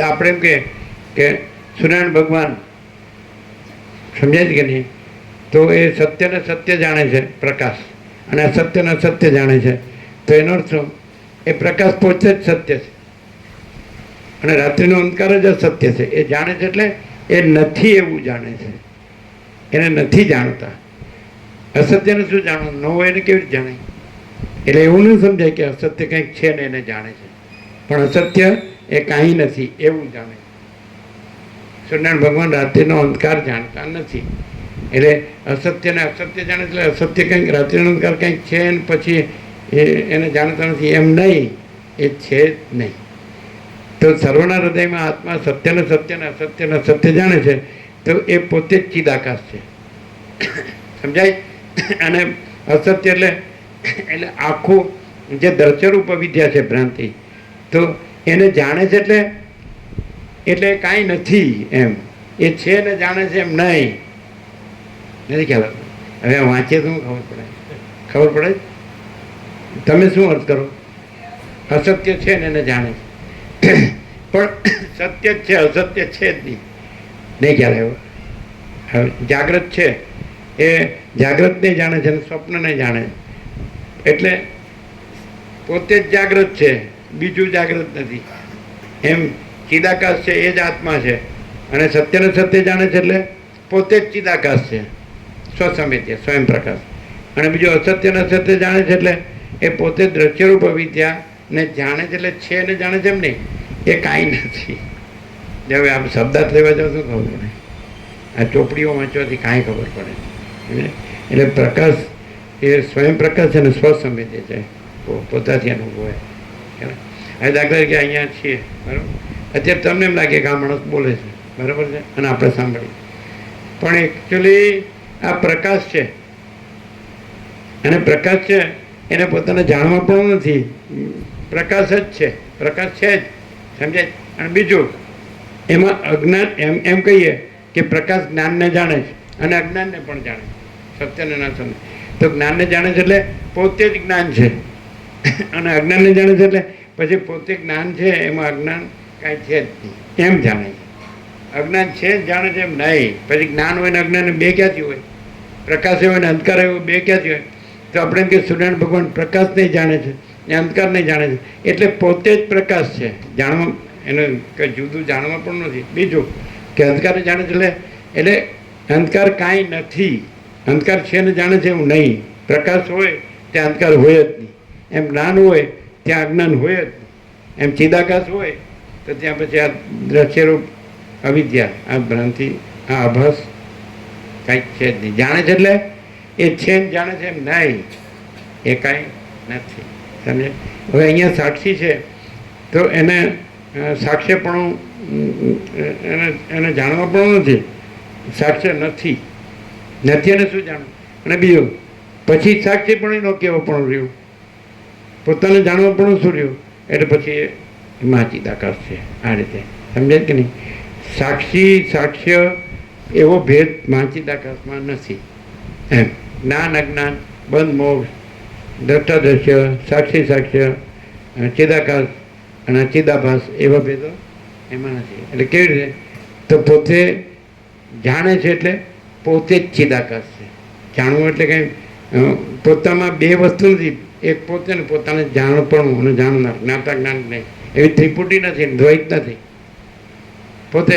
[SPEAKER 2] આપણે એમ કે સૂર્યનારાયણ ભગવાન, સમજાય છે કે નહીં? તો એ સત્યને સત્ય જાણે છે, પ્રકાશ, અને અસત્યને અસત્ય જાણે છે. તો એનો અર્થ શું? એ પ્રકાશ પોતે જ સત્ય છે અને રાત્રિનો અંધકાર જ અસત્ય છે. એ જાણે છે એટલે એ નથી એવું જાણે છે, એને નથી જાણતા. અસત્યને શું જાણવું? ન હોય એને કેવી રીતે જાણે? એટલે એવું નહીં સમજાય કે અસત્ય કંઈક છે ને એને જાણે છે, પણ અસત્ય એ કાંઈ નથી એવું જાણે. સૂર્યનારાયણ ભગવાન રાત્રિનો અંધકાર જાણતા નથી. એટલે અસત્યને અસત્ય જાણે એટલે અસત્ય કંઈક, રાત્રિનો અંધકાર કંઈક છે ને પછી એને જાણતા નથી એમ નહીં. એ છે જ નહીં. તો સર્વના હૃદયમાં આત્મા સત્યને સત્ય ને અસત્યને અસત્ય જાણે છે. તો એ પોતે જ ચિદાકાશ છે. સમજાય? અને અસત્ય એટલે આખું જે દર્શરૂપ વિદ્યા છે, ભ્રાંતિ, તો એને જાણે છે એટલે કાંઈ નથી એમ. એ છે ને જાણે છે એમ નહીં. નથી ખ્યાલ આવતો? હવે વાંચીએ તો ખબર પડે. તમે શું અર્થ કરો? અસત્ય છે ને એને જાણે છે, પણ સત્ય જ છે, અસત્ય છે જ નહીં ખ્યાલ આવ્યો? હવે જાગ્રત છે એ જાગ્રતને જાણે છે અને સ્વપ્નને જાણે. એટલે પોતે જ જાગ્રત છે, બીજું જાગ્રત નથી. એમ ચિદાકાશ છે એ જ આત્મા છે અને સત્યને સત્ય જાણે છે એટલે પોતે જ ચિદાકાશ છે, સ્વસંવેદ્ય, સ્વયં પ્રકાશ. અને બીજું અસત્યને અસત્ય જાણે છે એટલે એ પોતે દ્રશ્યરૂપ વિદ્યાને જાણે છે. એટલે છે ને જાણે છે એમ નહીં, એ કાંઈ નથી. હવે આમ શબ્દાર્થ લેવા જાઓ શું ખબર પડે? આ ચોપડીઓ વાંચવાથી કાંઈ ખબર પડે. એટલે પ્રકાશ એ સ્વયં પ્રકાશ છે ને સ્વસંવેદે છે, પોતાથી અનુભવે. હવે દાખલા તરીકે અહીંયા છીએ બરાબર, અત્યારે તમને એમ લાગે કે આ માણસ બોલે છે બરાબર છે અને આપણે સાંભળીએ, પણ એકચ્યુઅલી આ પ્રકાશ છે અને પ્રકાશ છે એને પોતાને જાણવા પણ નથી, પ્રકાશ જ છે, પ્રકાશ છે જ, સમજાય? અને બીજું એમાં અજ્ઞાન, એમ કહીએ કે પ્રકાશ જ્ઞાનને જાણે છે અને અજ્ઞાનને પણ જાણે છે, સત્યને ના સમજે. તો જ્ઞાનને જાણે છે એટલે પોતે જ જ્ઞાન છે અને અજ્ઞાનને જાણે છે એટલે પછી પોતે જ્ઞાન છે એમાં અજ્ઞાન કાંઈ છે જ નહીં એમ જાણે છે. અજ્ઞાન છે જ જાણે છે એમ નહીં. પછી જ્ઞાન હોય ને અજ્ઞાન બે ક્યાંથી હોય? પ્રકાશ હોય ને અંધકાર હોય બે ક્યાંથી હોય? તો આપણે એમ કે સૂર્યનારાયણ ભગવાન પ્રકાશ નહીં જાણે છે એ અંધકાર નહીં જાણે છે, એટલે પોતે જ પ્રકાશ છે. જાણવા એને કંઈ જુદું જાણવા પણ નથી. બીજું કે અંધકારને જાણે છે એટલે અંધકાર કાંઈ નથી, અંધકાર છે ને જાણે છે એવું નહીં. પ્રકાશ હોય ત્યાં અંધકાર હોય જ નહીં, એમ જ્ઞાન હોય ત્યાં અજ્ઞાન હોય જ નહીં, એમ ચિદાકાશ હોય તો ત્યાં પછી આ દ્રશ્યરૂપ અવિદ્યા, આ ભ્રાંતિ, આ આભાસ કાંઈક છે જ નહીં. જાણે છે એટલે એ છે ને જાણે છે એમ નહીં, એ કાંઈ નથી. સમજે? હવે અહીંયા સાક્ષી છે તો એને સાક્ષ્યપણું એને જાણવા પણ નથી, સાક્ષ્ય નથી, નથી એને શું જાણવું? અને બીજું પછી સાક્ષી પણ એનો કેવો પણ રહ્યું, પોતાને જાણવા પણ શું રહ્યું? એટલે પછી એ માચિદાકાશ છે. આ રીતે સમજાય કે નહીં? સાક્ષી સાક્ષ્ય એવો ભેદ માચિદાકાશમાં નથી. એમ જ્ઞાન અજ્ઞાન, બંધ મોક્ષ, દ્રષ્ટા દ્રશ્ય, સાક્ષી સાક્ષ્ય, ચિદાકાશ અને ચિદાભાસ એવા ભેદો એમાં નથી. એટલે કેવી રીતે? તો પોતે જાણે છે એટલે પોતે જ ચિદાકાશ છે. જાણવું એટલે કંઈ પોતામાં બે વસ્તુ નથી, એક પોતે ને પોતાને જાણપણું અને જાણનાર, જ્ઞાતા જ્ઞાન નહીં, એવી ત્રિપુટી નથી, દ્વૈત નથી. પોતે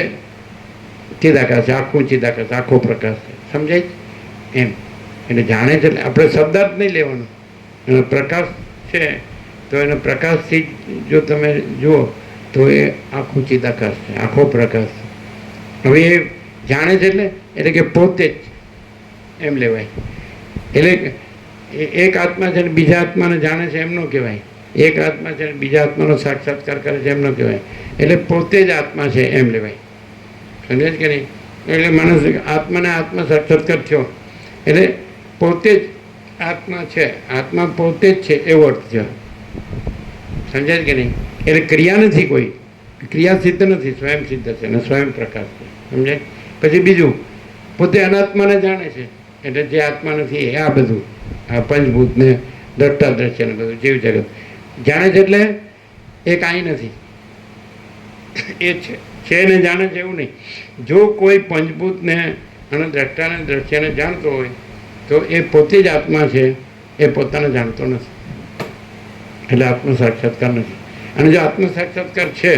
[SPEAKER 2] ચિદાકાશ છે, આખું ચિદાકાશ, આખો પ્રકાશ છે. સમજાય એમ? એટલે જાણે છે એટલે આપણે શબ્દાર્થ નહીં લેવાનો. અને પ્રકાશ છે તો એને પ્રકાશથી જો તમે જુઓ તો એ આખું ચિદાકાશ છે, આખો પ્રકાશ છે. હવે એ જાણે છે એટલે કે પોતે જ એમ લેવાય. એટલે એક આત્મા છે ને બીજા આત્માને જાણે છે એમ ન કહેવાય. એક આત્મા છે ને બીજા આત્માનો સાક્ષાત્કાર કરે છે એમ ન કહેવાય. એટલે પોતે જ આત્મા છે એમ લેવાય. સમજે કે નહીં? એટલે માણસ આત્માને આત્મા સાક્ષાત્કાર થયો એટલે પોતે જ આત્મા છે, આત્મા પોતે જ છે એવો અર્થ છે. સમજાય કે નહીં? એટલે ક્રિયા નથી, કોઈ ક્રિયા સિદ્ધ નથી, સ્વયં સિદ્ધ છે અને સ્વયં પ્રકાશ છે. સમજાય? પછી બીજું પોતે અનાત્માને જાણે છે એટલે જે આત્મા નથી એ આ બધું, આ પંચભૂત ને દ્રષ્ટા દ્રશ્ય ને બધું જીવ જગત જાણે છે એટલે એ કાંઈ નથી, એ છે ને જાણે છે એવું નહીં. જો કોઈ પંચભૂતને અને દ્રષ્ટાને દ્રશ્યને જાણતો હોય તો એ પોતે જ આત્મા છે, એ પોતાને જાણતો નથી, એટલે આત્મ સાક્ષાત્કાર નથી. અને જો આત્મ સાક્ષાત્કાર છે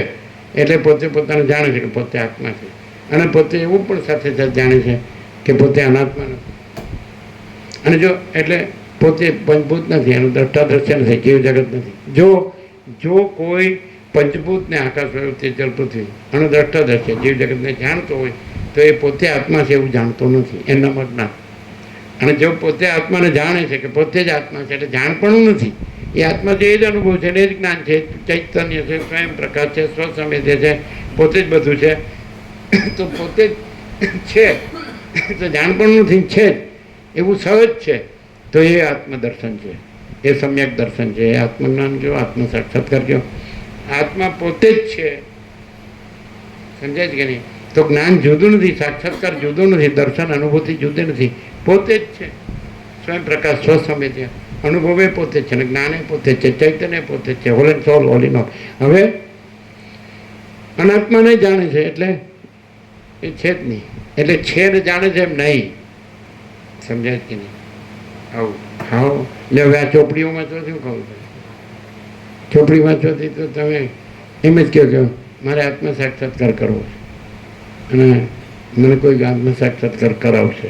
[SPEAKER 2] એટલે પોતે પોતાને જાણે છે કે પોતે આત્મા છે, અને પોતે એવું પણ સાથે સાથે જાણે છે કે પોતે અનાત્મા નથી. અને જો એટલે પોતે પંચભૂત નથી, એનું દ્રષ્ટા દ્રશ્ય નથી, જીવ જગત નથી. જો કોઈ પંચભૂતને આકાશ વાયુ તેજ જળ પૃથ્વી અને દ્રષ્ટા દ્રશ્ય જીવ જગતને જાણતો હોય તો એ પોતે આત્મા છે એવું જાણતો નથી, એનામાં જ્ઞાન. અને જો પોતે આત્માને જાણે છે કે પોતે જ આત્મા છે એટલે જાણપણું નથી, એ આત્મા છે એ જ અનુભવ છે, એ જ જ્ઞાન છે, ચૈતન્ય છે, સ્વયં પ્રકાશ છે, સ્વસંવેદ્ય છે, પોતે જ બધું છે, તો પોતે જ છે તો જાણપણું નથી, છે જ એવું સહજ છે, તો એ આત્મદર્શન છે, એ સમ્યક દર્શન છે, એ આત્મજ્ઞાન કયો, આત્મ સાક્ષાત્કાર કયો. આત્મા પોતે જ છે. સમજાય છે કે નહીં? તો જ્ઞાન જુદું નથી, સાક્ષાત્કાર જુદું નથી, દર્શન અનુભૂતિ જુદી નથી, પોતે જ છે. સ્વયં પ્રકાશ સ્વસંવેદ્ય અનુભવે પોતે છે ને જ્ઞાને પોતે છે, ચૈતન્ય પોતે છે, whole and soul, whole in all. હવે અનાત્માને જાણે છે એટલે એ છે જ નહીં, એટલે છે ને જાણે છે એમ નહીં. સમજાય કે નહીં? આવું હા. એટલે હવે આ ચોપડીઓમાં તો શું કહું? ચોપડી વાંચવાથી તો તમે એમ જ કહો કે મારે આત્મ સાક્ષાત્કાર કરવો છે અને મને કોઈ આત્મ સાક્ષાત્કાર કરાવશે.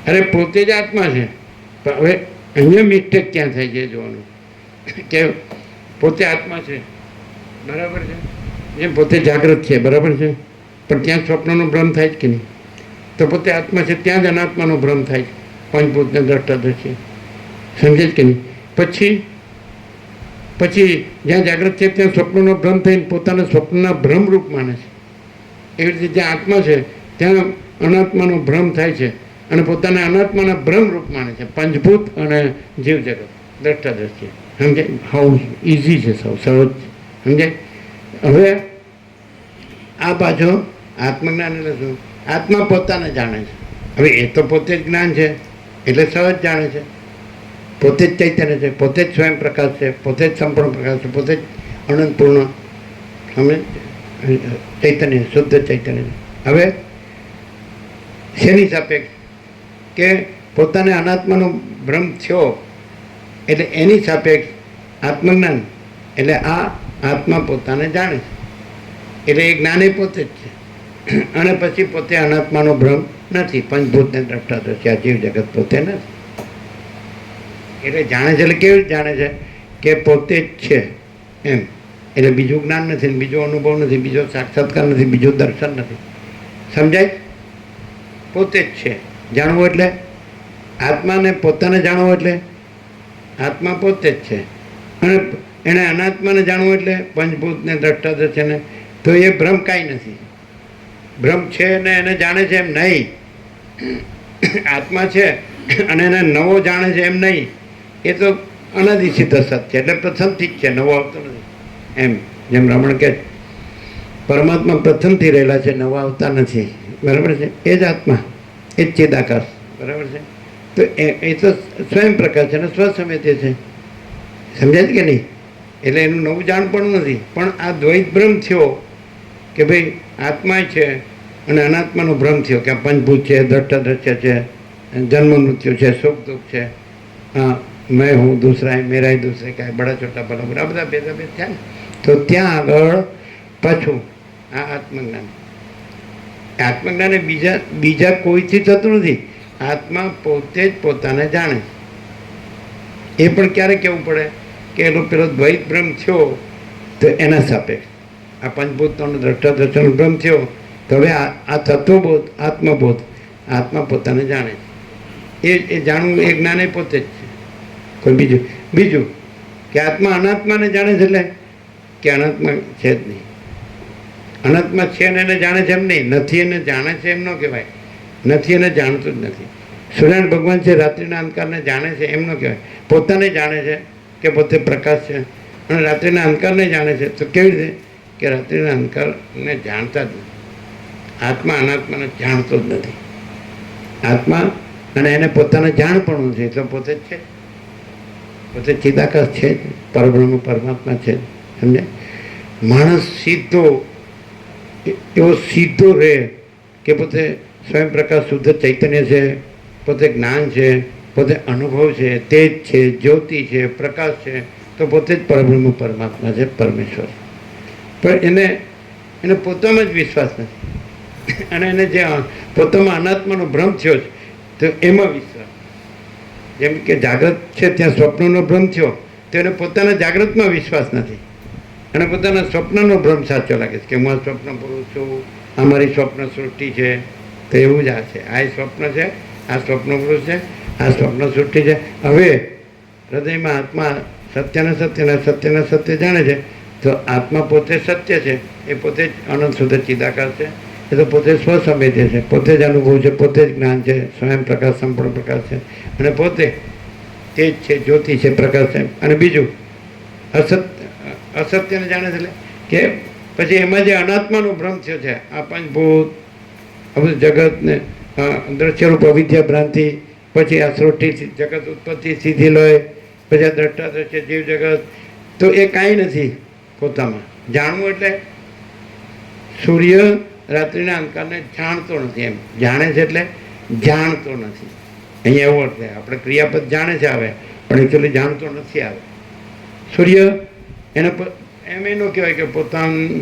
[SPEAKER 2] અરે પોતે જ આત્મા છે. પણ હવે અહીંયા મિસ્ટેક ક્યાં થાય છે જોવાનું કે પોતે આત્મા છે બરાબર છે, એમ પોતે જાગૃત છે બરાબર છે, પણ ત્યાં સ્વપ્નનો ભ્રમ થાય જ કે નહીં? તો પોતે આત્મા છે ત્યાં જ અનાત્માનો ભ્રમ થાય છે, પંચભૂતને દ્રષ્ટા દ્રશ્ય. સમજે જ કે નહીં? પછી જ્યાં જાગૃત છે ત્યાં સ્વપ્નનો ભ્રમ થઈને પોતાના સ્વપ્નના ભ્રમરૂપ માને છે. એવી રીતે જ્યાં આત્મા છે ત્યાં અનાત્માનો ભ્રમ થાય છે અને પોતાના અનાત્માના ભ્રમરૂપ માને છે, પંચભૂત અને જીવ જગત દ્રષ્ટા દ્રશ્ય. સમજાય? હાઉ ઇઝી છે, સૌ સહજ. સમજાય? હવે આ પાછો આત્મજ્ઞાન એટલે શું? આત્મા પોતાને જાણે છે. હવે એ તો પોતે જ જ્ઞાન છે એટલે સહજ જાણે છે, પોતે જ ચૈતન્ય છે, પોતે જ સ્વયં પ્રકાશ છે, પોતે જ સંપૂર્ણ પ્રકાશ છે, પોતે જ અનંતપૂર્ણ ચૈતન્ય, શુદ્ધ ચૈતન્ય. હવે શેની સાપેક્ષ? કે પોતાને અનાત્માનો ભ્રમ થયો એટલે એની સાપેક્ષ આત્મજ્ઞાન એટલે આ આત્મા પોતાને જાણે છે એટલે એ જ્ઞાને પોતે જ છે. અને પછી પોતે અનાત્માનો ભ્રમ નથી, પંચભૂતને દ્રષ્ટા દ્રશ્ય જીવ જગત પોતે નથી. એટલે જાણે છે એટલે કેવી રીતે જાણે છે? કે પોતે જ છે એમ. એટલે બીજું જ્ઞાન નથી, બીજો અનુભવ નથી, બીજો સાક્ષાત્કાર નથી, બીજું દર્શન નથી. સમજાય? પોતે જ છે. જાણવું એટલે આત્માને પોતાને જાણવો એટલે આત્મા પોતે જ છે. અને એણે અનાત્માને જાણવું એટલે પંચભૂતને દ્રષ્ટા દ્રશ્યને. તો એ ભ્રમ કાંઈ નથી. ભ્રમ છે ને એને જાણે છે એમ નહીં. આત્મા છે અને એને નવો જાણે છે એમ નહીં. એ તો અનાદિસિદ્ધ સત્ય છે એટલે પ્રથમથી જ છે, નવો આવતો નથી. એમ જેમ રમણ કહે પરમાત્મા પ્રથમથી રહેલા છે, નવા આવતા નથી. બરાબર છે? એ જ આત્મા, એ જ ચેદાકાશ. બરાબર છે? તો એ તો સ્વયં પ્રકાશ છે અને સ્વસમેત છે. સમજાય કે નહીં? એટલે એનું નવું જાણપણું નથી. પણ આ દ્વૈત ભ્રમ થયો કે ભાઈ આત્મા છે અને અનાત્માનો ભ્રમ થયો કે આ પંચભૂત છે, દ્રષ્ટા દ્રશ્ય છે, જન્મ મૃત્યુ છે, સુખ દુઃખ છે, મેં હું દૂસરા મેરા દૂસરે કાંઈ બડા છોટા બડા બડા બધા ભેદાભેદ થયા ને. તો ત્યાં આગળ પાછું આ આત્મજ્ઞાન એ બીજા કોઈથી થતું નથી. આત્મા પોતે જ પોતાને જાણે. એ પણ ક્યારે કહેવું પડે કે એનો પેલો દ્વૈત ભ્રમ થયો તો એના સાપેક્ષ આ પંચભૂતનો દ્રષ્ટા દ્રષ્ટાનો ભ્રમ થયો તો હવે આ તત્વબોધ આત્મબોધ આત્મા પોતાને જાણે છે. એ જાણવું એ જ્ઞાન એ પોતે જ છે, કોઈ બીજું કે આત્મા અનાત્માને જાણે છે એટલે કે અનાત્મા છે જ નહીં. અનાત્મા છે ને એને જાણે છે એમ નહીં, નથી એને જાણે છે એમ ન કહેવાય. નથી એને જાણતું જ નથી. સૂર્યનારાયણ ભગવાન છે રાત્રિના અંધકારને જાણે છે એમ ન કહેવાય. પોતાને જાણે છે કે પોતે પ્રકાશ છે અને રાત્રિના અંધકારને જાણે છે. તો કેવી રીતે? કે રાત્રિના અંધકારને જાણતા જ નથી. આત્મા અનાત્માને જાણતો જ નથી. આત્મા અને એને પોતાને જાણપણું છે એટલે પોતે જ છે, પોતે ચિદાકાશ છે, પરબ્રહ્મ પરમાત્મા છે. સમજે? માણસ એવો સીધો રહે કે પોતે સ્વયં પ્રકાશ શુદ્ધ ચૈતન્ય છે, પોતે જ્ઞાન છે, પોતે અનુભવ છે, તેજ છે, જ્યોતિ છે, પ્રકાશ છે, તો પોતે જ પરબ્રહ્મ પરમાત્મા છે, પરમેશ્વર. પણ એને પોતામાં જ વિશ્વાસ નથી અને એને જે પોતામાં અનાત્માનો ભ્રમ થયો છે તો એમાં વિશ્વાસ. જેમ કે જાગ્રત છે ત્યાં સ્વપ્નનો ભ્રમ થયો તો એને પોતાના જાગ્રતમાં વિશ્વાસ નથી અને પોતાના સ્વપ્નનો ભ્રમ સાચો લાગે છે કે હું આ સ્વપ્ન પુરુષ છું, આ મારી સ્વપ્ન સૃષ્ટિ છે. તો એવું જ આ છે. આ સ્વપ્ન છે, આ સ્વપ્ન પુરુષ છે, આ સ્વપ્ન સૃષ્ટિ છે. હવે હૃદયમાં આત્મા સત્યને સત્ય જાણે છે તો આત્મા પોતે સત્ય છે, એ પોતે જ અનંત શુદ્ધ ચિદાકાર છે, એ તો પોતે સ્વસંવેદ્ય છે, પોતે જ અનુભવ છે, પોતે જ જ્ઞાન છે, સ્વયં પ્રકાશ સંપૂર્ણ પ્રકાશ છે અને પોતે તેજ છે, જ્યોતિ છે, પ્રકાશ છે. અને બીજું અસત્યને જાણે છે કે પછી એમાં જે અનાત્માનો ભ્રમ થયો છે આ પંચભૂત આ બધું જગતને દ્રશ્યરૂપ અવિદ્યા ભ્રાંતિ, પછી આ સૃષ્ટિ જગત ઉત્પત્તિ સીધી લય, પછી આ દ્રષ્ટા દ્રશ્ય જીવ જગત, તો એ કાંઈ નથી પોતામાં. જાણવું એટલે સૂર્ય રાત્રિના અંધકારને જાણતો નથી એમ. જાણે છે એટલે જાણતો નથી. અહીંયા એવું અર્થ આપણે ક્રિયાપદ જાણે છે આવે પણ એકચ્યુઅલી જાણતો નથી આવે. સૂર્ય એને એમ એ ન કહેવાય કે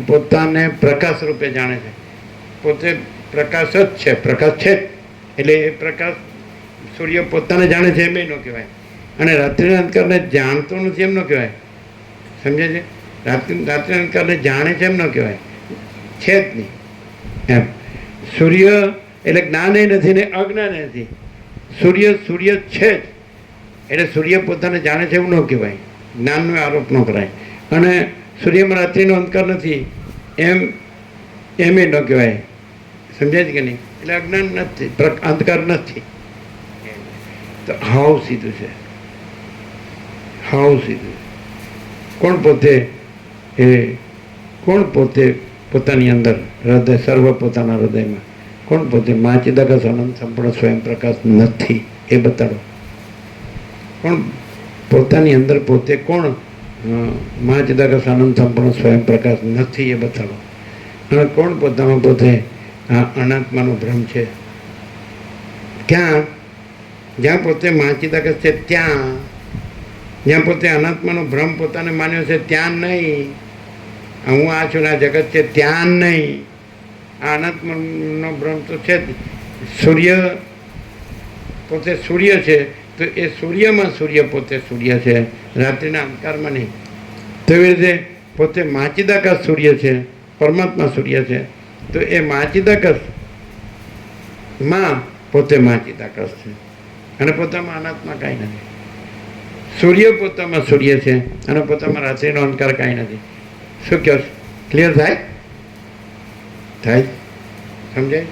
[SPEAKER 2] પોતાને પ્રકાશ રૂપે જાણે છે, પોતે પ્રકાશ જ છે, પ્રકાશ છે જ. એટલે એ પ્રકાશ સૂર્ય પોતાને જાણે છે એમ ન કહેવાય. અને રાત્રિના અંધકારને જાણતો નથી એમ ન કહેવાય. સમજે છે? રાત્રિના અંધકારને જાણે છે એમ ન કહેવાય, છે જ નહીં. એમ. સૂર્ય એટલે જ્ઞાને નથી ને અજ્ઞાને નથી. સૂર્ય સૂર્ય છે જ, એટલે સૂર્ય પોતાને જાણે છે એવું ન કહેવાય, જ્ઞાનનો આરોપ ન કરાય. અને સૂર્યમાં રાત્રિનો અંધકાર નથી એમ એમ ન કહેવાય. સમજાય છે કે નહીં? એટલે અજ્ઞાન નથી, અંધકાર નથી. તો હાવ સીધું છે, હાવ સીધું છે. કોણ પોતે એ કોણ પોતે પોતાની અંદર હૃદય સર્વ પોતાના હૃદયમાં કોણ પોતે માચિદાકાશ અનંત સંપૂર્ણ સ્વયં પ્રકાશ નથી એ બતાડો. કોણ પોતાની અંદર પોતે કોણ માચિદાકાશ અનંત સંપૂર્ણ સ્વયં પ્રકાશ નથી એ બતાડો. અને કોણ પોતામાં પોતે આ અનાત્માનો ભ્રમ છે? ક્યાં? જ્યાં પોતે માચિદાકાશ છે ત્યાં. જ્યાં પોતે અનાત્માનો ભ્રમ પોતાને માન્યો છે ત્યાં નહીં. હું આ છું ને આ જગત છે ત્યાં નહીં. આ અનાત્માનો ભ્રમ તો છે જ. સૂર્ય પોતે સૂર્ય છે તો એ સૂર્યમાં સૂર્ય પોતે સૂર્ય છે, રાત્રિના અંધકારમાં નહીં. તો એવી રીતે પોતે માચિદાકાશ સૂર્ય છે, પરમાત્મા સૂર્ય છે, તો એ માચિદાકાશમાં પોતે માચિદાકાશ છે અને પોતામાં અનાત્મા કાંઈ નથી. સૂર્ય પોતામાં સૂર્ય છે અને પોતામાં રાત્રિનો અંધકાર કાંઈ નથી. શું કહો છો? ક્લિયર થાય? થાય? સમજાય?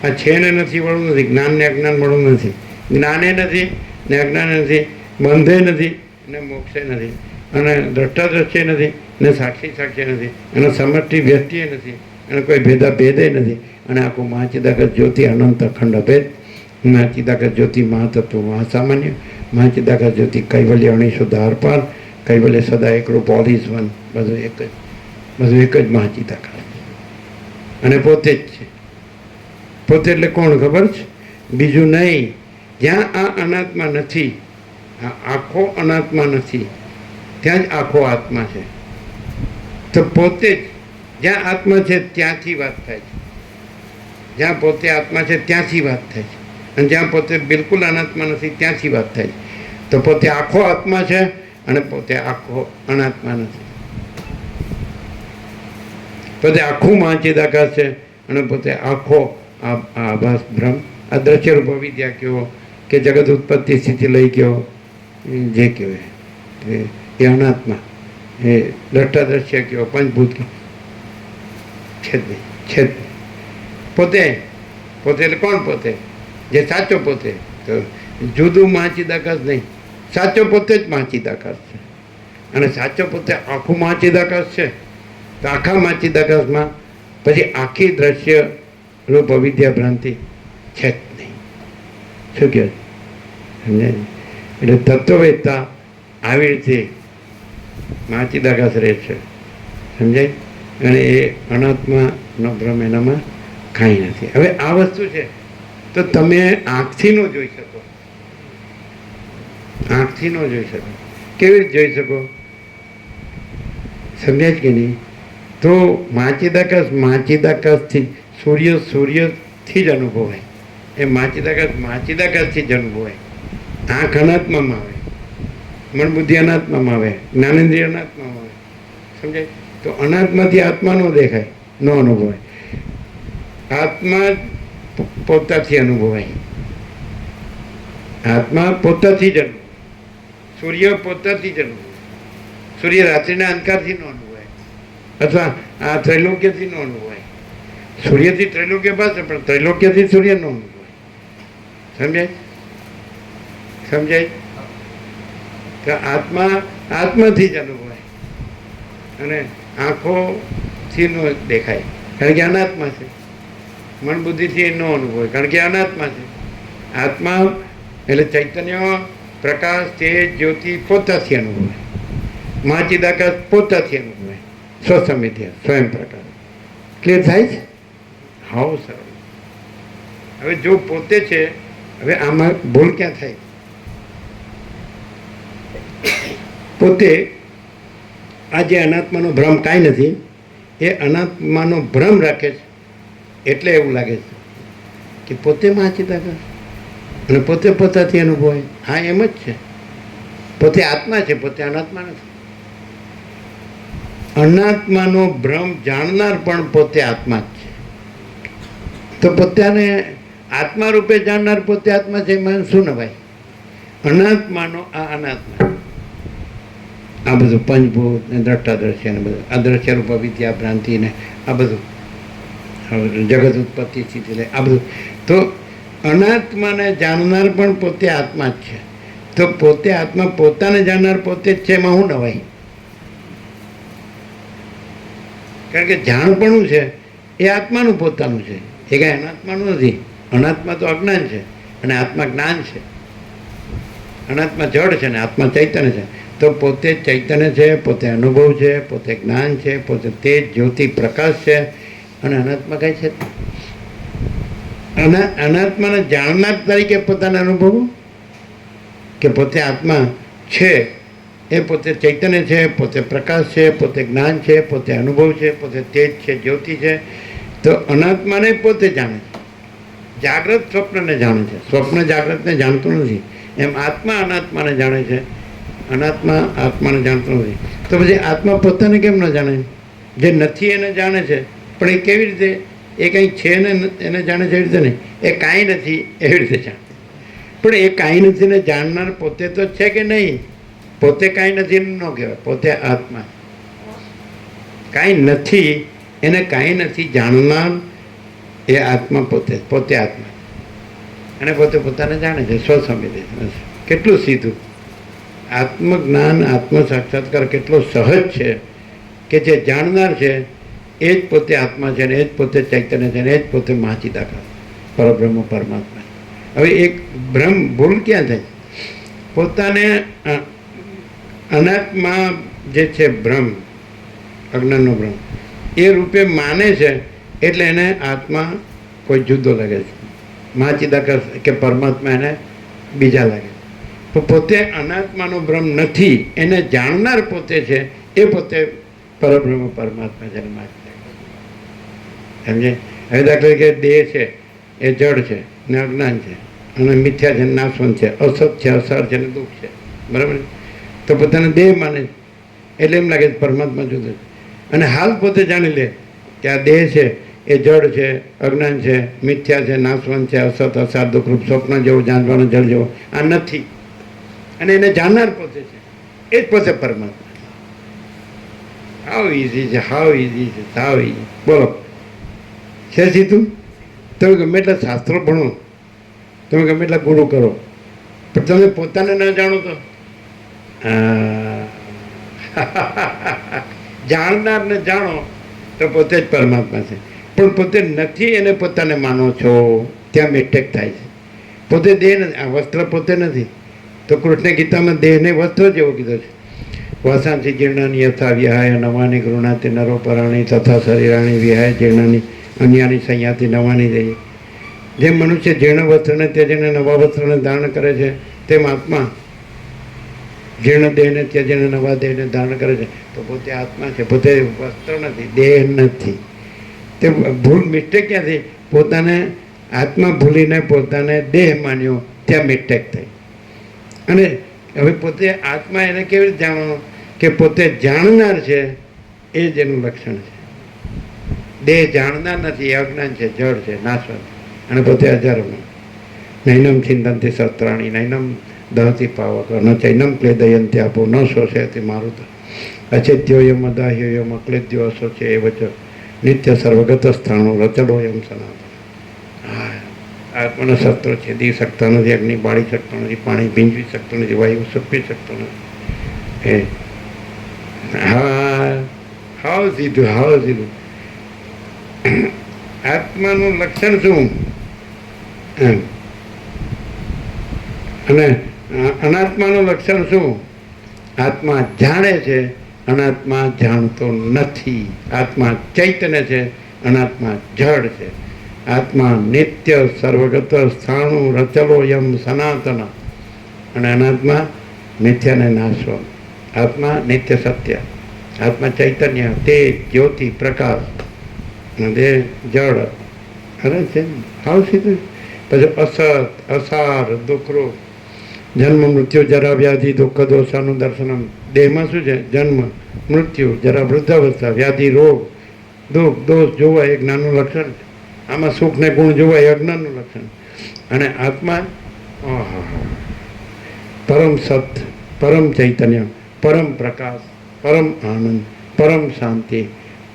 [SPEAKER 2] આ છે ને નથી વાળું નથી, જ્ઞાન ને અજ્ઞાન વાળું નથી. જ્ઞાને નથી ને અજ્ઞાન નથી, બંધે નથી ને મોક્ષે નથી, અને દ્રષ્ટાદ્રષ્ટિ નથી ને સાક્ષી સાક્ષી નથી, અને સમષ્ટિ વ્યષ્ટિએ નથી, અને કોઈ ભેદા ભેદે નથી. અને આખું મહાચિદાકાશ જ્યોતિ અનંત અખંડ અભેદ, મહાચિદાકાશ જ્યોતિ મહાતત્વ મહાસામાન્ય, મહાચિદાકાશ જ્યોતિ કૈવલ્ય અણીશો ધારપાર, કૈવલ્ય સદા એકરૂપ ઓલ ઇઝ વન. બધું એક જ, બધું એક જ મહાચિદાકાશ અને પોતે જ છે. પોતે એટલે કોણ ખબર છે? બીજું નહીં. જ્યાં આ અનાત્મા નથી, આ આખો અનાત્મા નથી, ત્યાં જ આખો આત્મા છે. તો પોતે જ જ્યાં આત્મા છે ત્યાંથી વાત થાય છે. જ્યાં પોતે આત્મા છે ત્યાંથી વાત થાય છે, અને જ્યાં પોતે બિલકુલ અનાત્મા નથી ત્યાંથી વાત થાય છે. તો પોતે આખો આત્મા છે અને પોતે આખો અનાત્મા નથી. પોતે આખું મહાચિદાકાશ છે અને પોતે આખો આભાસ ભ્રમ, આ દ્રશ્યરૂપ અવિદ્યા કહો કે જગત ઉત્પત્તિ સ્થિતિ લઈ કહો, જે કહેવાય એ અનાત્મા, એ દ્રષ્ટા દ્રશ્ય કહો, પંચભૂત કહો, છે જ નહીં, છે જ નહીં. પોતે પોતે એટલે કોણ પોતે? જે સાચો પોતે. તો જુદું મહાચિદાકાશ નહીં, સાચો પોતે જ મહાચિદાકાશ છે. અને સાચો પોતે આખું મહાચિદાકાશ છે. તો આખા મહાચિદાકાશમાં પછી આખી દ્રશ્ય રૂપ અવિદ્યા ભ્રાંતિ છે જ નહીં. શું કહે? સમજાય? એટલે તત્વવેદતા આવી રીતે મહાચિદાકાશ રહે છે. સમજાય? અને એ અનાત્માનો ભ્રમ એનામાં કાંઈ નથી. હવે આ વસ્તુ છે તો તમે આંખથી ન જોઈ શકો. આંખથી ન જોઈ શકો. કેવી રીતે જોઈ શકો? સમજાય કે નહીં? તો માચિદાકાશથી સૂર્યથી જ અનુભવાય. એ માચિદાકાશથી જ અનુભવાય. આંખ અનાત્મામાં આવે, મન બુદ્ધિ અનાત્મામાં આવે, જ્ઞાનેન્દ્રિય અનાત્મામાં આવે. સમજાય? તો અનાત્માથી આત્મા ન દેખાય, ન અનુભવાય. આત્મા પોતાથી અનુભવાય. આત્મા પોતાથી જ અનુભવાય. સૂર્ય પોતાથી જ અનુભવાય. સૂર્ય રાત્રિના અંધકારથી ન અનુભવાય, અથવા આ ત્રૈલોક્યથી ન અનુભવાય. સૂર્યથી ત્રૈલોક્ય પાસે, પણ ત્રૈલોક્યથી સૂર્ય ન અનુભવાય. સમજાય? સમજાય? તો આત્મા આત્માથી જ અનુભવાય અને આંખોથી ન દેખાય, કારણ કે અનાત્મા છે. મન બુદ્ધિથી ન અનુભવાય, કારણ કે અનાત્મા છે. આત્મા એટલે ચૈતન્ય, પ્રકાશ, તેજ, જ્યોતિ પોતાથી અનુભવાય. મહાચિદાકાશ પોતાથી અનુભવાય. સ્વસમિધ્યા, સ્વયં પ્રકાશ. ક્લિયર થાય છે? હાવ સરળ. હવે જો પોતે છે, હવે આમાં ભૂલ ક્યાં થાય? પોતે આ જે અનાત્માનો ભ્રમ કાંઈ નથી, એ અનાત્માનો ભ્રમ રાખે છે. એટલે એવું લાગે છે કે પોતે મહાચિદાકાશ અને પોતે પોતાથી અનુભવાય. હા, એમ જ છે. પોતે આત્મા છે, પોતે અનાત્મા નથી. અનાત્માનો ભ્રમ જાણનાર પણ પોતે આત્મા જ છે. તો પોતાને આત્મા રૂપે જાણનાર પોતે આત્મા છે, એમાં શું નવાય? અનાત્માનો આ અનાત્મા, આ બધું પંચભૂત ને દ્રષ્ટાદ્રશ્ય ને બધું અદ્રશ્ય રૂપ વિદ્યા ભ્રાંતિ ને આ બધું જગત ઉત્પત્તિ સ્થિતિ લે આ બધું, તો અનાત્માને જાણનાર પણ પોતે આત્મા જ છે. તો પોતે આત્મા પોતાને જાણનાર પોતે જ છે, એમાં શું નવાય? કારણ કે જાણપણું છે એ આત્માનું પોતાનું છે, એ કાંઈ અનાત્માનું નથી. અનાત્મા તો અજ્ઞાન છે અને આત્મા જ્ઞાન છે. અનાત્મા જડ છે ને આત્મા ચૈતન્ય છે. તો પોતે ચૈતન્ય છે, પોતે અનુભવ છે, પોતે જ્ઞાન છે, પોતે તેજ જ્યોતિ પ્રકાશ છે, અને અનાત્મા કઈ છે? અનાત્માને જાણનાર તરીકે પોતાને અનુભવો કે પોતે આત્મા છે, એ પોતે ચૈતન્ય છે, પોતે પ્રકાશ છે, પોતે જ્ઞાન છે, પોતે અનુભવ છે, પોતે તેજ છે, જ્યોતિ છે. તો અનાત્માને પોતે જાણે છે. જાગ્રત સ્વપ્નને જાણે છે, સ્વપ્ન જાગ્રતને જાણતું નથી. એમ આત્મા અનાત્માને જાણે છે, અનાત્મા આત્માને જાણતો નથી. તો પછી આત્મા પોતાને કેમ ન જાણે? જે નથી એને જાણે છે, પણ એ કેવી રીતે? એ કંઈ છે ને એને જાણે છે એવી રીતે નહીં, એ કાંઈ નથી એવી રીતે જાણે. પણ એ કાંઈ નથી ને જાણનાર પોતે તો છે કે નહીં? પોતે કાંઈ નથી ન કહેવાય, પોતે આત્મા. કાંઈ નથી એને કાંઈ નથી જાણનાર એ આત્મા પોતે, પોતે આત્મા, અને પોતે પોતાને જાણે છે. સ્વસંવેદી. કેટલું સીધું! આત્મજ્ઞાન આત્મ સાક્ષાત્કાર કેટલો સહજ છે કે જે જાણનાર છે એ જ પોતે આત્મા છે, ને એ જ પોતે ચૈતન્ય છે, ને એ જ પોતે મહાચિદાકાર પરબ્રહ્મ પરમાત્મા. હવે એક ભ્રમ ભૂલ ક્યાં થાય? પોતાને અનાત્મા જે છે ભ્રમ, અજ્ઞાનનો ભ્રમ, એ રૂપે માને છે, એટલે એને આત્મા કોઈ જુદો લાગે છે, મહાચિદાકાર કે પરમાત્મા એને બીજા લાગે. તો પોતે અનાત્માનો ભ્રમ નથી, એને જાણનાર પોતે છે, એ પોતે પરબ્રહ્મ પરમાત્મા છે. સમજે? હવે દાખલા કે દેહ છે એ જડ છે ને અજ્ઞાન છે અને મિથ્યા છે, નાશવંત છે, અસત છે, અસાર છે ને દુઃખ છે, બરાબર? તો પોતાને દેહ માને એટલે એમ લાગે પરમાત્મા જુદો છે. અને હાલ પોતે જાણી લે કે આ દેહ છે એ જડ છે, અજ્ઞાન છે, મિથ્યા છે, નાશવંત છે, અસત અસાર દુઃખરૂપ સ્વપ્ન જેવું, જાણવાનો જળ જેવો આ નથી, અને એને જાણનાર પોતે છે, એ જ પોતે પરમાત્મા. હાઉ ઇઝી છે, હાઉ ઇઝી છે, હાઉ ઇઝી. બોલો, છે સીધું? તમે ગમે એટલા શાસ્ત્રો ભણો, તમે ગમે એટલા ગુરુ કરો, પણ તમે પોતાને ન જાણો તો જાણનારને જાણો તો પોતે જ પરમાત્મા છે. પણ પોતે નથી એને પોતાને માનો છો, ત્યાં મિસ્ટેક થાય છે. પોતે દેહ નથી, આ વસ્ત્ર પોતે નથી. તો કૃષ્ણ ગીતામાં દેહને વસ્ત્ર જેવો કીધો છે. વાસાંસી જીર્ણાની યથા વિહાય નવાની ગૃણાતિ નરો પરાણી તથા શરીરાણી વિહાય જીર્ણાની અન્યાની સંયાતિ નવાની દઈએ. જેમ મનુષ્ય જીર્ણ વસ્ત્રને ત્યજીને નવા વસ્ત્રને ધારણ કરે છે, તેમ આત્મા જીર્ણ દેહને ત્યજીને નવા દેહને ધારણ કરે છે. તો પોતે આત્મા છે, પોતે વસ્ત્ર નથી, દેહ નથી. તે ભૂલ મિસ્ટેક ક્યાંથી? પોતાને આત્મા ભૂલીને પોતાને દેહ માન્યો, ત્યાં મિસ્ટેક થઈ. અને હવે પોતે આત્મા એને કેવી રીતે જાણવાનો? કે પોતે જાણનાર છે એ જ એનું લક્ષણ છે. દેહ જાણનાર નથી, અજ્ઞાન છે, જળ છે, નાશવંત, અને પોતે અજારનું. નૈનમ ચિંતનથી શસ્ત્રાણી નૈનમ દહતી પાવક ન ચૈનમ ક્લેદયંતી આપો ન શોષયતી મારુત અચેત્યોયમ અદાહ્યોયમ અક્લેદ્યો અશોચે એ વચ નિત્ય સર્વગત સ્થાણો રચડોયમ સનાતન. આત્માના શસ્ત્રો છેદી શકતા નથી, અગ્નિ બાળી શકતો નથી, પાણી ભીંજવી શકતો નથી, વાયુ સૂકવી શકતો નથી. એ હા, હાવ સીધું, હાવ સીધું. આત્માનું લક્ષણ શું? અને અનાત્માનું લક્ષણ શું? આત્મા જાણે છે, અનાત્મા જાણતો નથી. આત્મા ચૈતન્ય છે, અનાત્મા જડ છે. આત્મા નિત્ય સર્વગત સ્થાણુ રચલો યમ સનાતન, અને અનાત્મા મિથ્યાને નાશવ. આત્મા નિત્ય સત્ય, આત્મા ચૈતન્ય, તેજ જ્યોતિ પ્રકાશ, અને જળ. અરે છે હાવ સીધું. પછી અસત અસાર દુઃખરૂપ, જન્મ મૃત્યુ જરા વ્યાધિ દુઃખ દોષાનું દર્શનમ. દેહમાં શું છે? જન્મ મૃત્યુ જરા વૃદ્ધાવસ્થા વ્યાધિ રોગ દુઃખ દોષ જોવા એક નાનું લક્ષણ છે. આમાં સુખ ને ગુણ જોવા એ અજ્ઞાનનું લક્ષણ. અને આત્મા પરમ સત, પરમ ચૈતન્ય, પરમ પ્રકાશ, પરમ આનંદ, પરમ શાંતિ,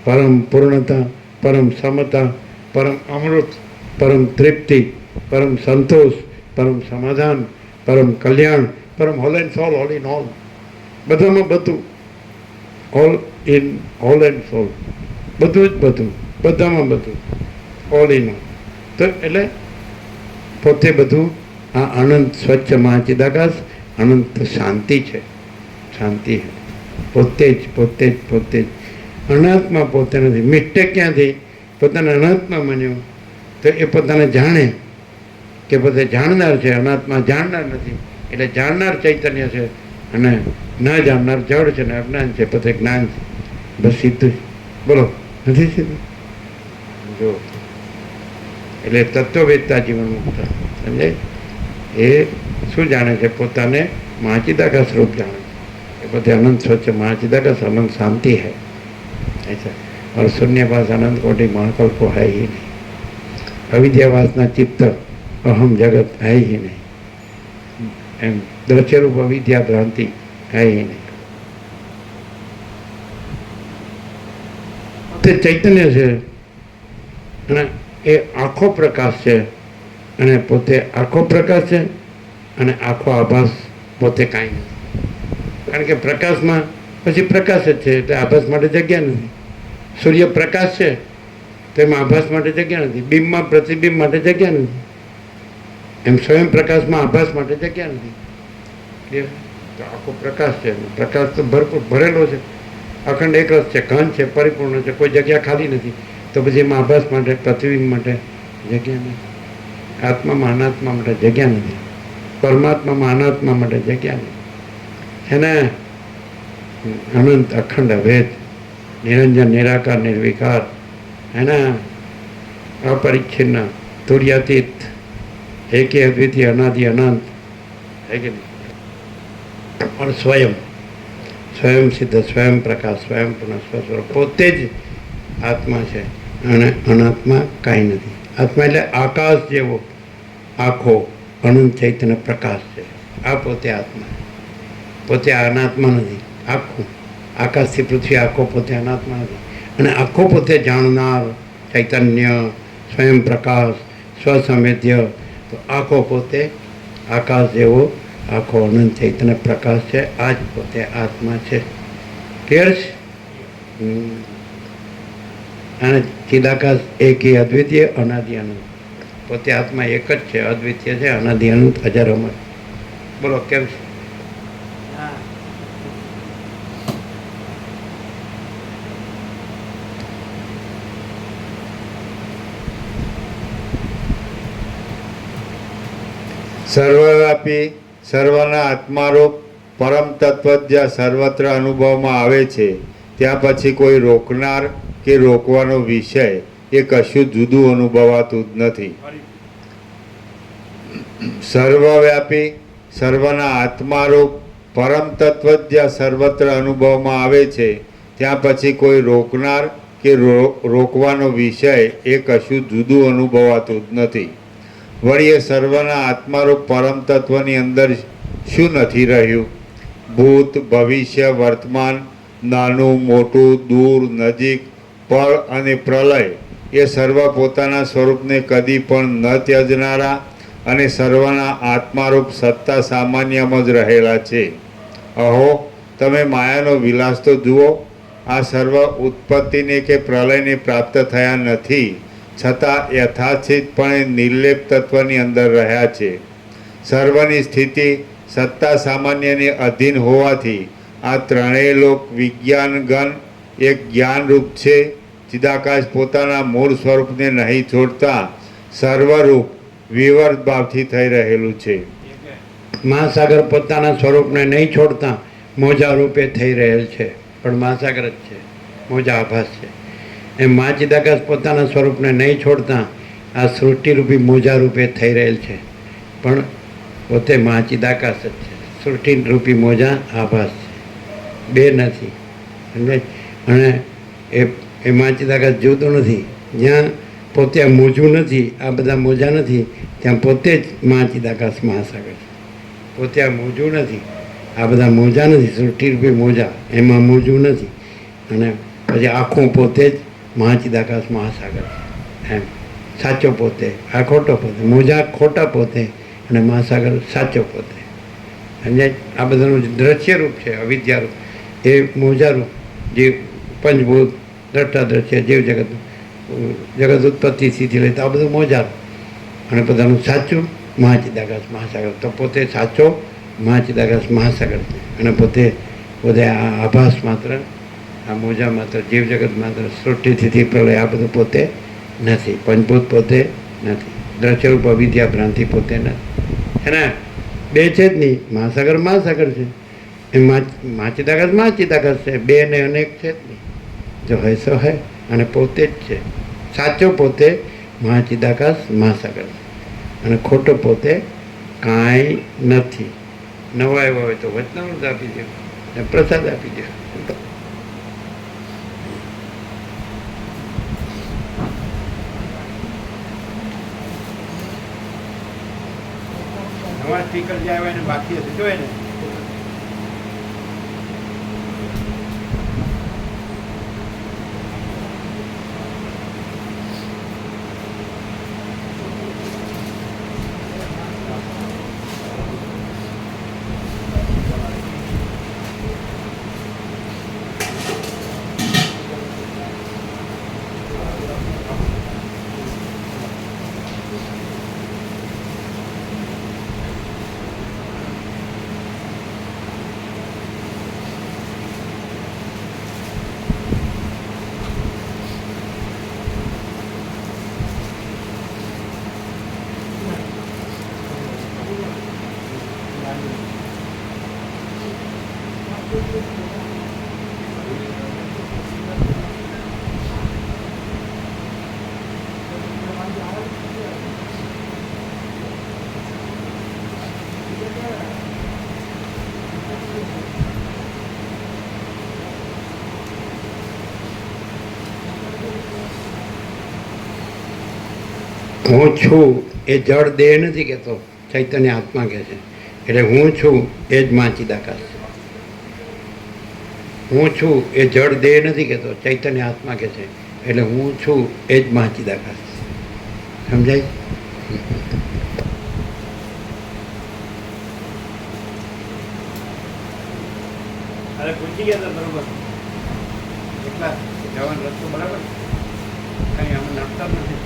[SPEAKER 2] પરમ પૂર્ણતા, પરમ સમતા, પરમ અમૃત, પરમ તૃપ્તિ, પરમ સંતોષ, પરમ સમાધાન, પરમ કલ્યાણ, પરમ whole and soul, all in all, બધામાં બધું, all in whole and soul, બધું જ બધું, બધામાં બધું, ઓલ ઇન ઓલ. તો એટલે પોતે બધું આ અનંત સ્વચ્છ મહાચિદાકાશ, અનંત શાંતિ છે, શાંતિ છે, પોતે જ પોતે જ પોતે જ અનાત્મા પોતે નથી. મિસ્ટેક ક્યાંથી? પોતાને અનાત્મા માન્યો તો એ પોતાને જાણે કે પોતે જાણનાર છે, અનાત્મા જાણનાર નથી. એટલે જાણનાર ચૈતન્ય છે અને ન જાણનાર જડ છે ને અજ્ઞાન છે, પોતે જ્ઞાન છે. બસ સીધું જ. બોલો, નથી સીધું? જો એટલે તત્વવેદતા જીવન મુક્ત સમજાય. એ શું જાણે છે? પોતાને મહાચિદાકાશ રૂપ જાણે છે. એ પોતે અનંત સ્વચ્છ મહાચિદાકાશ, અનંત શાंति है ऐसा. और शून्यवास अनंत कोटि महाकल्प को है ही नहीं. अविद्यावासना चित्त अहम जगत है ही नहीं. एम दृश्य रूप अविद्या भ्रांति है ही नहीं. તે ચૈતન્ય છે અને એ આખો પ્રકાશ છે અને પોતે આખો પ્રકાશ છે અને આખો આભાસ પોતે કાંઈ નથી. કારણ કે પ્રકાશમાં પછી પ્રકાશ જ છે એટલે આભાસ માટે જગ્યા નથી. સૂર્ય પ્રકાશ છે તેમાં આભાસ માટે જગ્યા નથી. બિંબમાં પ્રતિબિંબ માટે જગ્યા નથી. એમ સ્વયં પ્રકાશમાં આભાસ માટે જગ્યા નથી. તો આખો પ્રકાશ છે. પ્રકાશ તો ભરપૂર ભરેલો છે, અખંડ એકરસ છે, ઘન છે, પરિપૂર્ણ છે, કોઈ જગ્યા ખાલી નથી. તો પછી એમાં આભાસ માટે, પ્રતિબિંબ માટે જગ્યા નથી. આત્મામાં અનાત્મા માટે જગ્યા નથી. પરમાત્મામાં અનાત્મા માટે જગ્યા નથી. એને અનંત અખંડ અભેદ, નિરંજન, નિરાકાર, નિર્વિકાર, એના અપરિચ્છિન્ન, તુર્યાતીત, એકે અદ્વિતીય, અનાદિ અનંત है कि नहीं. और स्वयं સ્વયં સિદ્ધ, સ્વયં પ્રકાશ, સ્વયં પૂર્ણ સ્વસ્વરૂપ પોતે જ આત્મા છે અને અનાત્મા કાંઈ નથી. આત્મા એટલે આકાશ જેવો આખો અનંત ચૈતન્ય પ્રકાશ છે. આ પોતે આત્મા, પોતે અનાત્મા નથી. આખું આકાશથી પૃથ્વી આખો પોતે અનાત્મા નથી. અને આખો પોતે જાણનાર ચૈતન્ય, સ્વયં પ્રકાશ, સ્વસંવેદ્ય. તો આખો પોતે આકાશ જેવો આખો અનંત ચૈતન્ય પ્રકાશ છે. આ જ પોતે આત્મા છે. ક્લિયર છે? અને ચિદાકાશ એક એ અદ્વિતીય, અનાદિ અનંત. પોતે આત્મા એક જ છે, અદ્વિતીય છે, અનાદિ અનંત, અજર અમર. બોલો કેમ છે?
[SPEAKER 3] સર્વવ્યાપી, સર્વના આત્મારૂપ પરમ તત્વ જ્યાં સર્વત્ર અનુભવમાં આવે છે ત્યાં પછી કોઈ રોકનાર કે રોકવાનો વિષય એ કશું જુદું અનુભવાતું જ નથી. સર્વવ્યાપી, સર્વના આત્મારૂપ પરમ તત્વ જ્યાં સર્વત્ર અનુભવમાં આવે છે ત્યાં પછી કોઈ રોકનાર કે રોકવાનો વિષય એ કશું જુદું અનુભવાતું જ નથી. વળી એ સર્વના આત્મારૂપ પરમ તત્વની અંદર શું નથી રહ્યું? ભૂત, ભવિષ્ય, વર્તમાન, નાનું મોટું, દૂર નજીક, પળ અને પ્રલય એ સર્વ પોતાના સ્વરૂપને કદી પણ ન ત્યજનારા અને સર્વના આત્મારૂપ સત્તા સામાન્યમાં જ રહેલા છે. અહો, તમે માયાનો વિલાસ તો જુઓ. આ સર્વ ઉત્પત્તિને કે પ્રલયને પ્રાપ્ત થયા નથી, છતાં યથાચિતપણે નિર્લેપ તત્વની અંદર રહ્યા છે. સર્વની સ્થિતિ સત્તા સામાન્યને અધીન હોવાથી આ ત્રણેય લોક વિજ્ઞાનગણ એક જ્ઞાનરૂપ છે. ચિદાકાશ પોતાના મૂળ સ્વરૂપને નહીં છોડતા સર્વરૂપ વિવર્ત ભાવથી થઈ રહેલું છે.
[SPEAKER 2] મહાસાગર પોતાના સ્વરૂપને નહીં છોડતા મોજા રૂપે થઈ રહેલ છે, પણ મહાસાગર જ છે, મોજા આભાસ છે. એમ મહાચિદાકાશ પોતાના સ્વરૂપને નહીં છોડતા આ સૃષ્ટિરૂપી મોજા રૂપે થઈ રહેલ છે, પણ પોતે મહાચિદાકાશ જ છે. સૃષ્ટિરૂપી મોજા આભાસ છે, બે નથી. સમજાય? અને એ મહાચિદાકાશ જુદું નથી. જ્યાં પોતે આ મોજું નથી, આ બધા મોજા નથી, ત્યાં પોતે જ મહાચિદાકાશ મહાસાગર છે. પોતે આ મોજું નથી, આ બધા મોજા નથી, સૃષ્ટિરૂપી મોજા, એમાં મોજું નથી. અને પછી આખું પોતે જ મહાચિદાકાશ મહાસાગર છે. એમ સાચો પોતે, આ ખોટો પોતે, મોજા ખોટા પોતે અને મહાસાગર સાચો પોતે. સમજાય? આ બધાનું દ્રશ્યરૂપ છે, અવિદ્યારૂપ. એ મોજારૂપ જે પંચભૂત દ્રષ્ટા દ્રશ્ય જીવ જગત, જગત ઉત્પત્તિ સ્થિતિ લઈ, તો આ બધું મોજારૂપ. અને બધાનું સાચું મહાચિદાકાશ મહાસાગર. તો પોતે સાચો મહાચિદાકાશ મહાસાગર છે. અને પોતે પોતે આ આભાસ માત્ર, આ મોજા માત્ર, જીવ જગત માત્ર, સૃષ્ટિ સ્થિતિ પ્રલય આ બધું પોતે નથી. પંચભૂત પોતે નથી. દ્રશ્યરૂપ અવિદ્યા ભ્રાંતિ પોતે નથી. એના બે છે જ નહીં. મહાસાગર મહાસાગર છે, એ મહાચિદાકાશ મહાચિદાકાશ છે. બે ને અનેક છે જ નહીં. જો હૈ સો હૈ. અને પોતે જ છે સાચો પોતે મહાચિદાકાશ મહાસાગર છે. અને ખોટો પોતે કાંઈ નથી. નવા આવ્યા હોય તો વચનામૃત આપી દો ને પ્રસાદ આપી દો. નવા સ્પીકર જે આવ્યા એને બાકી હશે જો એને હું છું એ જળ દેહ નથી કહેતો, ચૈતન્ય આત્મા કહે છે. એટલે હું છું એ જ મહાચિદાકાશ છે. હું છું એ જળ દેહ નથી કહેતો, ચૈતન્ય આત્મા કહે છે. એટલે હું છું એ જ મહાચિદાકાશ છે. સમજાય? અરે પૂછી ગયા હતા બરોબર, એટલા જવાનો રસ્તો બરાબર, કઈ અમે નાખતા નથી.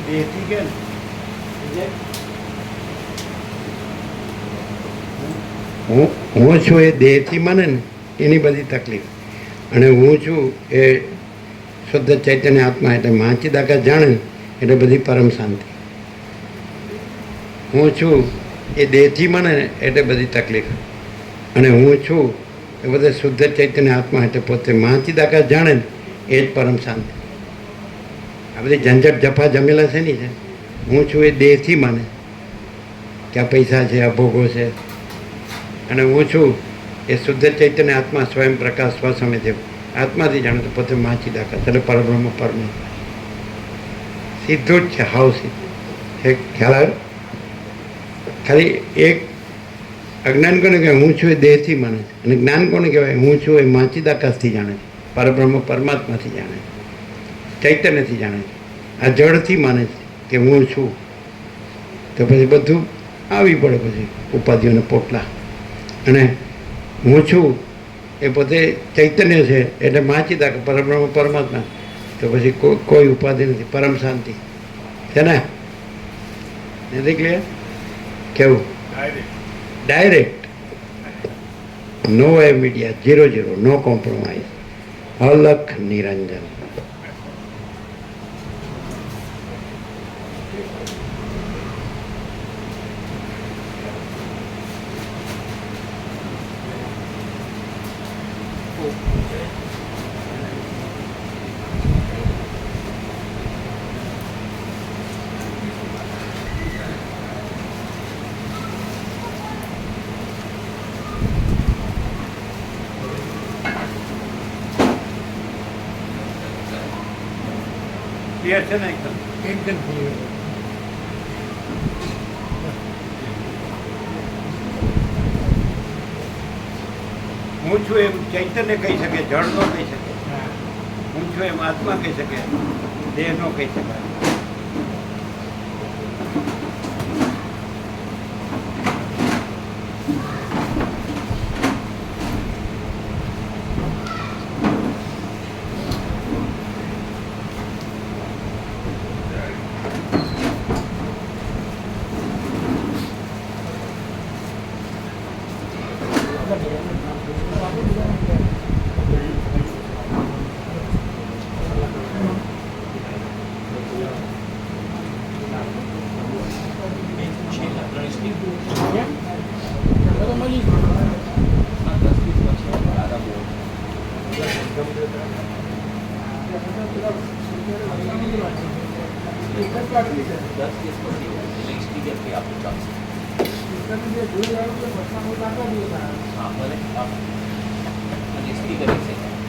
[SPEAKER 2] દેહથી કે હું છું એ દેહથી માને ને એની બધી તકલીફ. અને હું છું એ શુદ્ધ ચૈતન્ય આત્મા એટલે મહાચિદાકાશ જાણે ને એટલે બધી પરમ શાંતિ. હું છું એ દેહથી માને ને એટલે બધી તકલીફ. અને હું છું એ બધે શુદ્ધ ચૈતન્ય આત્મા એટલે પોતે મહાચિદાકાશ જાણે ને એ જ પરમ શાંતિ. આ બધી ઝંઝટ જફા જમેલા છે નહીં છે. હું છું એ દેહથી માને કે આ પૈસા છે, આ ભોગો છે. અને હું છું એ શુદ્ધ ચૈતન્ય આત્મા સ્વયં પ્રકાશ સ્વસમય છે. આત્માથી જાણે તો પોતે મહાચિદાકાશ એટલે પરબ્રહ્મ પરમાત્મા. સીધું જ છે, હાવ સીધું. ખ્યાલ આવે? ખાલી એક અજ્ઞાન કોને કહેવાય? હું છું એ દેહથી માને છે. અને જ્ઞાન કોને કહેવાય? હું છું એ મહાચિદાકાશથી જાણે છે, પરબ્રહ્મ પરમાત્માથી જાણે છે. ચૈતન્યથી જાણે છે, આ જળથી માને છે કે હું છું. તો પછી બધું આવી પડે પછી ઉપાધિઓને પોટલા. અને હું છું એ પોતે ચૈતન્ય છે એટલે માચીતા કે પરબ્રહ્મ પરમાત્મા. તો પછી કોઈ ઉપાધિ નથી, પરમ શાંતિ છે ને. નથી ક્લિયર? કેવું? ડાયરેક્ટ, નો એ મીડિયા, 0-0, નો કોમ્પ્રોમાઇઝ, અલખ નિરંજન.
[SPEAKER 1] ક્લિયર છે ને? એકદમ ક્લિયર. હું છું એમ ચૈતન્ય કહી શકે, જળ નો કહી શકે. હું છું એમ આત્મા કહી શકે, દેહ નો કહી શકાય.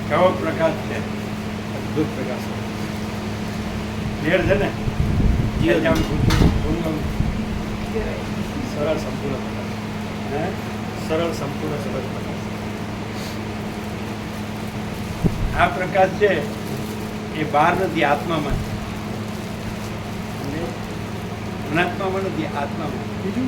[SPEAKER 1] કેવો પ્રકાશ છે, અદભુત પ્રકાશ. ક્લિયર છે ને? સરળ સંપૂર્ણ પ્રકાશ, સરળ સંપૂર્ણ સરળ પ્રકાશ. આ પ્રકાશ છે એ બહાર નથી, આત્મામાં છે. અનાત્મામાં નથી, આત્મામાં. બીજું